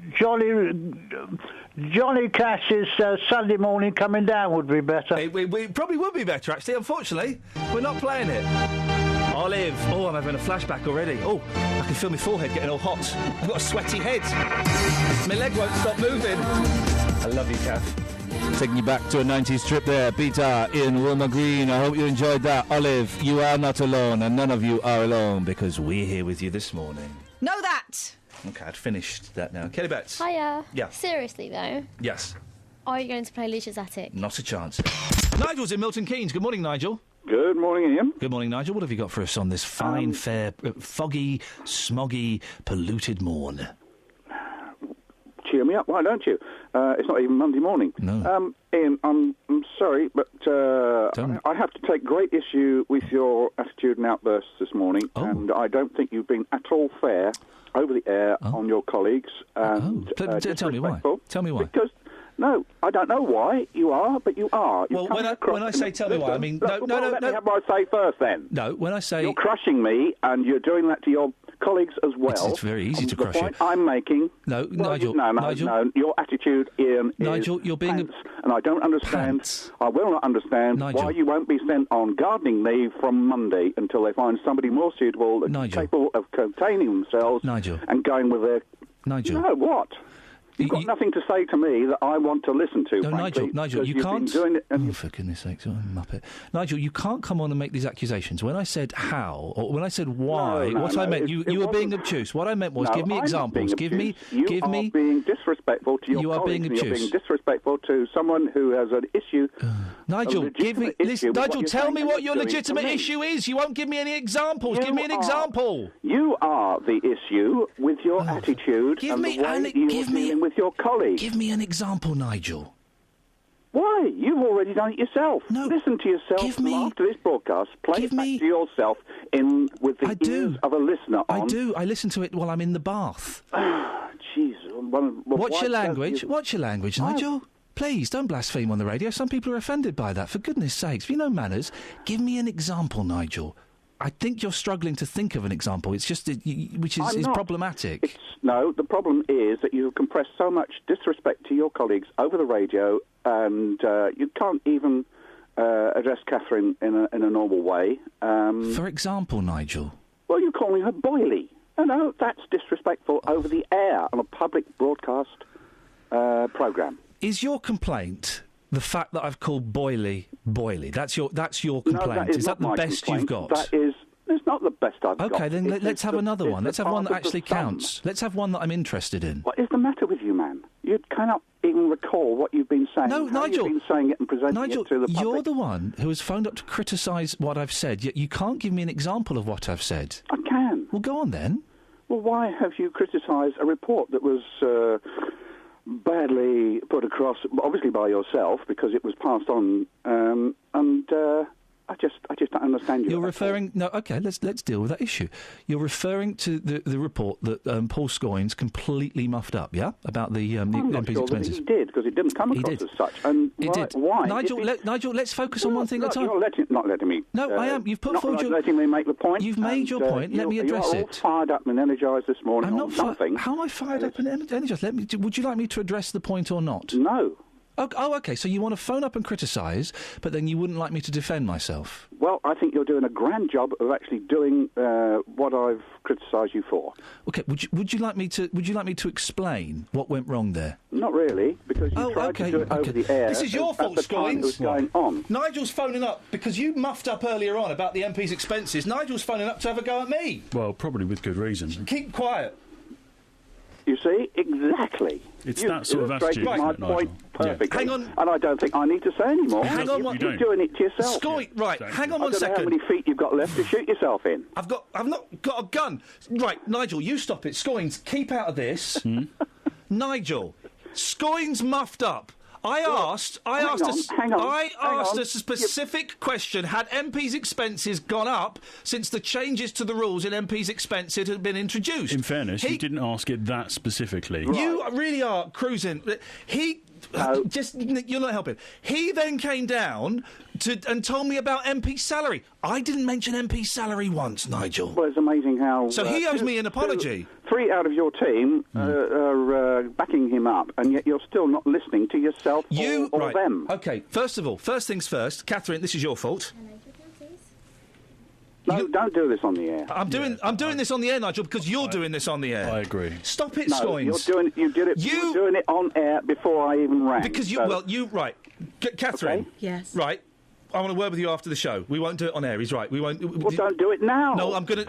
Johnny Cash's Sunday Morning Coming Down would be better. We probably would be better, actually. Unfortunately, we're not playing it. Olive. Oh, I'm having a flashback already. Oh, I can feel my forehead getting all hot. I've got a sweaty head. My leg won't stop moving. I love you, Kath. Taking you back to a 90s trip there, Peter in Wilma Green. I hope you enjoyed that. Olive, you are not alone, and none of you are alone, because we're here with you this morning. Know that! OK, I'd finished that now. Kelly Betts. Hiya. Yeah. Seriously, though, Yes. are you going to play Alicia's Attic? Not a chance. Nigel's in Milton Keynes. Good morning, Nigel. Good morning, Ian. Good morning, Nigel. What have you got for us on this fine, fair, foggy, smoggy, polluted morn? cheer me up, why don't you? It's not even Monday morning. No. Iain, I'm sorry, but I have to take great issue with your attitude and outbursts this morning, and I don't think you've been at all fair over the air on your colleagues. And, Tell me why. Tell me why. Because, no, I don't know why you are, but you are. Well, when I say tell me why, I mean... Let me have my say first, then. No, when I say... You're crushing me, and you're doing that to your colleagues as well. It's very easy to crush you. The point I'm making... No, Nigel. No, your attitude, Iain, Nigel, is you're being pants, and I don't understand... I will not understand why you won't be sent on gardening leave from Monday until they find somebody more suitable and capable of containing themselves and going with their... Nigel. No, what? You've got nothing to say to me that I want to listen to, No, frankly, Nigel, you can't... Doing it Oh, for goodness sakes, what a muppet. Nigel, you can't come on and make these accusations. When I said how, or when I said why, I meant, you were being obtuse. What I meant was, give me examples. Give me... You are being disrespectful to your colleagues. You're being disrespectful to someone who has an issue... Nigel, Nigel, tell me what your legitimate issue is. You won't give me any examples. Give me an example. You are the issue with your attitude and the way you're dealing with your colleagues. Give me an example, Nigel. Why? You've already done it yourself. No. Listen to yourself after this broadcast. Play it back to yourself with the ears of a listener on. I do. I listen to it while I'm in the bath. Jeez. What's your language? What's your language, Nigel? Please, don't blaspheme on the radio. Some people are offended by that. For goodness sakes, if you know manners, give me an example, Nigel. I think you're struggling to think of an example. It's just, which is problematic. No, the problem is that you have compressed so much disrespect to your colleagues over the radio, and you can't even address Catherine in a normal way. For example, Nigel? Well, you're calling her boily. No, that's disrespectful over the air on a public broadcast programme. Is your complaint the fact that I've called boily? That's your complaint. No, is that the best you've got? It's not the best I've got. Okay, then let's have another one. Let's have one that actually counts. Let's have one that I'm interested in. What is the matter with you, man? You cannot even recall what you've been saying. No, Nigel. You've been saying it and presenting Nigel, it to the public. You're the one who has phoned up to criticise what I've said, yet you can't give me an example of what I've said. I can. Well, go on then. Well, why have you criticised a report that was badly put across, obviously by yourself, because it was passed on, I just don't understand you. You're referring... No, OK, let's deal with that issue. You're referring to the report that Paul Scoynes completely muffed up, yeah? About the MP's expenses. He did, because it didn't come across as such. And why? Nigel, let's focus on one thing at a time. You're not letting me... No, I am. You've put forward your... Not letting me make the point. You've made your point. Let me address it. You're all fired up and energised this morning. I'm not something. How am I fired up and energised? Would you like me to address the point or not? No. Oh, OK, so you want to phone up and criticise, but then you wouldn't like me to defend myself? Well, I think you're doing a grand job of actually doing what I've criticised you for. OK, would you like me to explain what went wrong there? Not really, because you tried to do it over the air. This is your fault, Scoynes. It was going on. Nigel's phoning up because you muffed up earlier on about the MP's expenses. Nigel's phoning up to have a go at me. Well, probably with good reason. Keep quiet. You see, exactly. It's that sort of attitude, my point perfectly. Hang on. And I don't think I need to say any more. Hang on, you're doing it to yourself. Hang on one second. I don't know how many feet you've got left to shoot yourself in. I've not got a gun. Right, Nigel, you stop it. Scoynes, keep out of this. Nigel, Scoynes muffed up. I asked a specific question. Had MP's expenses gone up since the changes to the rules in MP's expenses had been introduced? In fairness, you didn't ask it that specifically. Right. You really are cruising. You're not helping. He then came down and told me about MP's salary. I didn't mention MP's salary once, Nigel. Well, it's amazing how... So he owes me an apology. 3 out of your team are backing him up, and yet you're still not listening to yourself or them. OK, first of all, first things first, Catherine, this is your fault. No, don't do this on the air. I'm doing this on the air, Nigel, because you're doing this on the air. I agree. Stop it, no, Scoynes. You were doing it on air before I even rang. Because Catherine. Okay. Yes. Right. I want to word with you after the show. We won't do it on air. He's right. We won't. Well, don't do it now. No, I'm going to.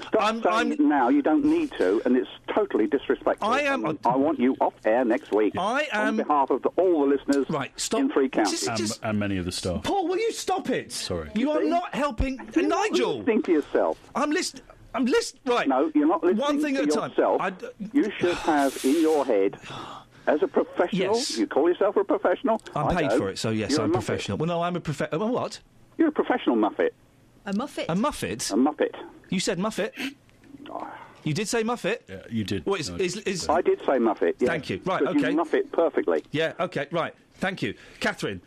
Stop saying it now. You don't need to, and it's totally disrespectful. I want you off air next week. On behalf of all the listeners. Right. Stop. In 3 counties. And many of the staff. Paul, will you stop it? Sorry. You are not helping, Nigel. Listening to yourself. I'm listening. Right. No, you're not listening One thing to at a time. yourself. You should have in your head As a professional? Yes. You call yourself a professional? I'm paid know. for it, so yes, You're I'm a a muppet. professional. Well, no, I'm a professional. What? You're a professional muppet. A muffet? A muffet? A muppet. You said muffet? You did say muffet? Yeah, you did. What is... I did say muffet, yes. Thank you. Right, 'Cause OK. You muffet perfectly. Yeah, OK, right. Thank you. Catherine,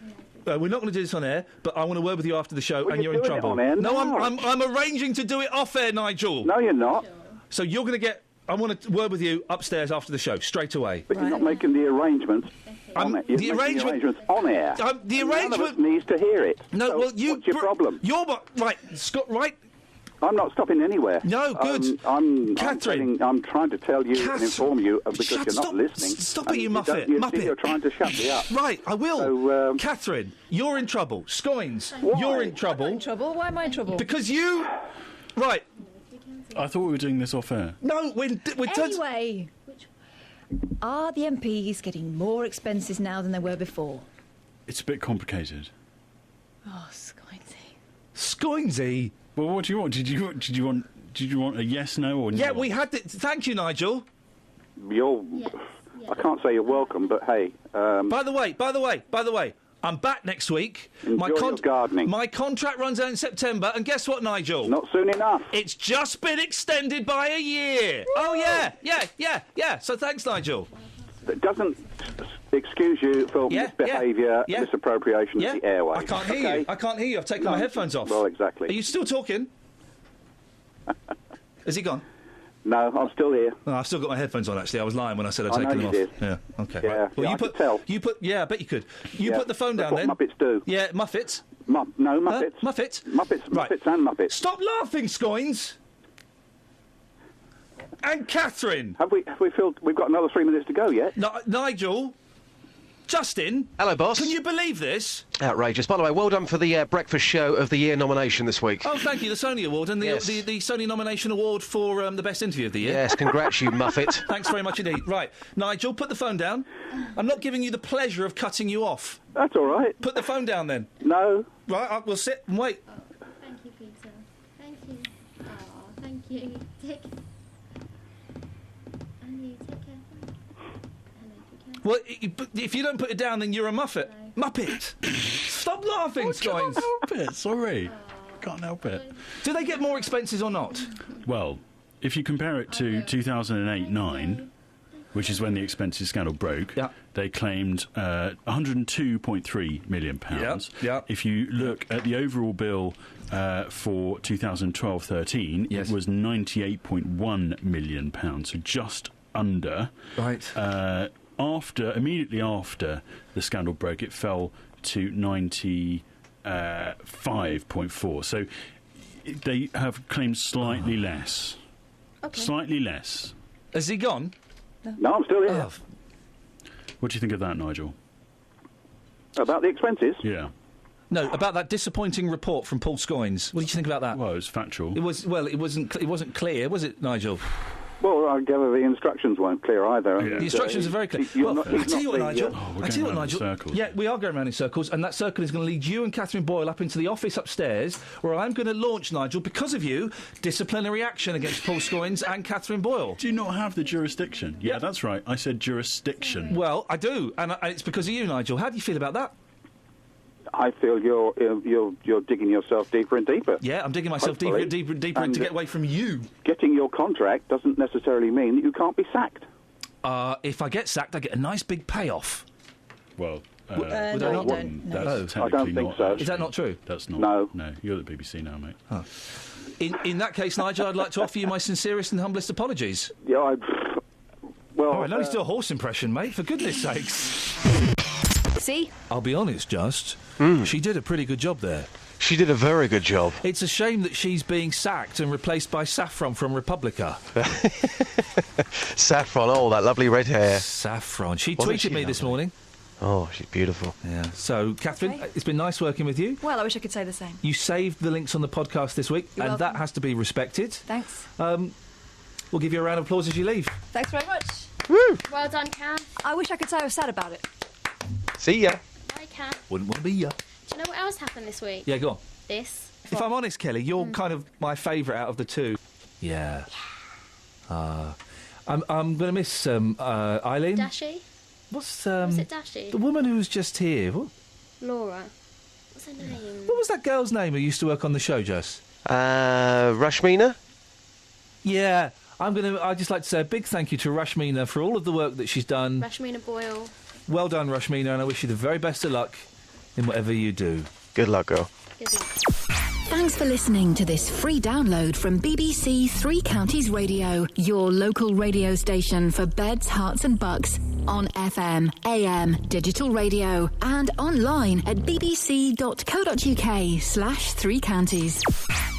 we're not going to do this on air, but I want to word with you after the show, Well, and you're you're in doing it trouble. on air No, now. I'm arranging to do it off air, Nigel. No, you're not. So you're going to get... I want to word with you upstairs after the show, straight away. But you're not making the arrangements on air. You're making the arrangements on air. The And arrangement... None of us needs to hear it. No, So well, you... what's your problem? You're... Right, Scott, right... I'm not stopping anywhere. No, good. Catherine. I'm trying to tell you and inform you because you're not listening. Stop it, you And muffet. You Muppet. see, you're trying to shut me up. Right, I will. So, Catherine, you're in trouble. Scoins, Why? you're in trouble. I'm in trouble? Why am I in trouble? Because you... Right. I thought we were doing this off air. No, we're Anyway, are the MPs getting more expenses now than they were before? It's a bit complicated. Oh, Scoinsy. Scoinsy? Well, what do you want? Did you want a yes, no, or no? Yeah, we had... Thank you, Nigel. I can't say you're welcome, but hey... By the way, I'm back next week. Enjoy your gardening. My contract runs out in September, and guess what, Nigel? Not soon enough. It's just been extended by a year. Woo! Oh, yeah. So thanks, Nigel. It doesn't excuse you for misbehaviour, misappropriation of the airwaves. I can't hear you. I can't hear you. I've taken my headphones off. Well, exactly. Are you still talking? Has he gone? No, I'm still here. Oh, I've still got my headphones on, actually. I was lying when I said I'd I know taken them you off. did. Yeah, OK. Yeah, right. Well, yeah, you I could tell. Yeah, I bet you could. You Yeah, put the phone that's down, then. what Muppets do. Yeah, Muffets. No, Muppets. Muffets? Muppets and Muppets. Stop laughing, Scoins! And Catherine! Have we filled... We've got another 3 minutes to go yet? Nigel? Justin? Hello, boss. Can you believe this? Outrageous. By the way, well done for the breakfast show of the year nomination this week. Oh, thank you. The Sony Award and the Sony Nomination Award for the Best Interview of the Year. Yes, congrats, you muffet. Thanks very much indeed. Right, Nigel, put the phone down. I'm not giving you the pleasure of cutting you off. That's all right. Put the phone down, then. No. Right, we'll sit and wait. Thank you, Peter. Thank you. Oh, thank you. Take care. And you take care. Well, if you don't put it down, then you're a muffet. No. Muppet! Stop laughing, Scoins! Can't help it, sorry. Can't help it. Do they get more expenses or not? Well, if you compare it to 2008-9, which is when the expenses scandal broke, they claimed £102.3 million. If you look at the overall bill for 2012-13, it was £98.1 million, so just under. Right. Immediately after the scandal broke, it fell to 95.4. So they have claimed slightly less. Okay. Slightly less. Has he gone? No, I'm still here. What do you think of that, Nigel? About the expenses? Yeah. No, about that disappointing report from Paul Scoins. What did you think about that? Well, it was factual. It wasn't clear, was it, Nigel? Well, I gather the instructions weren't clear either. The instructions are very clear. I tell you what, Nigel. Yeah, we are going around in circles, and that circle is going to lead you and Catherine Boyle up into the office upstairs, where I'm going to launch, Nigel, because of you, disciplinary action against Paul Scoins and Catherine Boyle. Do you not have the jurisdiction? Yeah, that's right. I said jurisdiction. Well, I do, and it's because of you, Nigel. How do you feel about that? I feel you're digging yourself deeper and deeper. Yeah, I'm digging myself deeper and deeper to get away from you. Getting your contract doesn't necessarily mean that you can't be sacked. If I get sacked, I get a nice big payoff. Well, no, you don't. That's I don't think so. Is that not true? That's not. No. No, you're at the BBC now, mate. Oh. In that case, Nigel, I'd like to offer you my sincerest and humblest apologies. Yeah, I know you do a horse impression, mate, for goodness sakes. See? I'll be honest, she did a pretty good job there. She did a very good job. It's a shame that she's being sacked and replaced by Saffron from Republica. Saffron, that lovely red hair. Saffron. She tweeted me this morning. Oh, she's beautiful. Yeah. So, Catherine, it's been nice working with you. Well, I wish I could say the same. You saved the links on the podcast this week, You're and welcome. that has to be respected. Thanks. We'll give you a round of applause as you leave. Thanks very much. Woo! Well done, Kat. I wish I could say I was sad about it. See ya. Bye, Kat. Wouldn't want to be ya. Do you know what else happened this week? Yeah, go on. This. If I'm honest, Kelly, you're kind of my favourite out of the two. Yeah. I'm going to miss Eileen. Dashy? Was it Dashy? The woman who was just here. Laura. What's her name? What was that girl's name who used to work on the show, Jess? Rashmina? Yeah. I'd just like to say a big thank you to Rashmina for all of the work that she's done. Rashmina Boyle. Well done, Rashmina, and I wish you the very best of luck in whatever you do. Good luck, girl. Good luck. Thanks for listening to this free download from BBC Three Counties Radio, your local radio station for beds, hearts and bucks, on FM, AM, digital radio, and online at bbc.co.uk/3counties.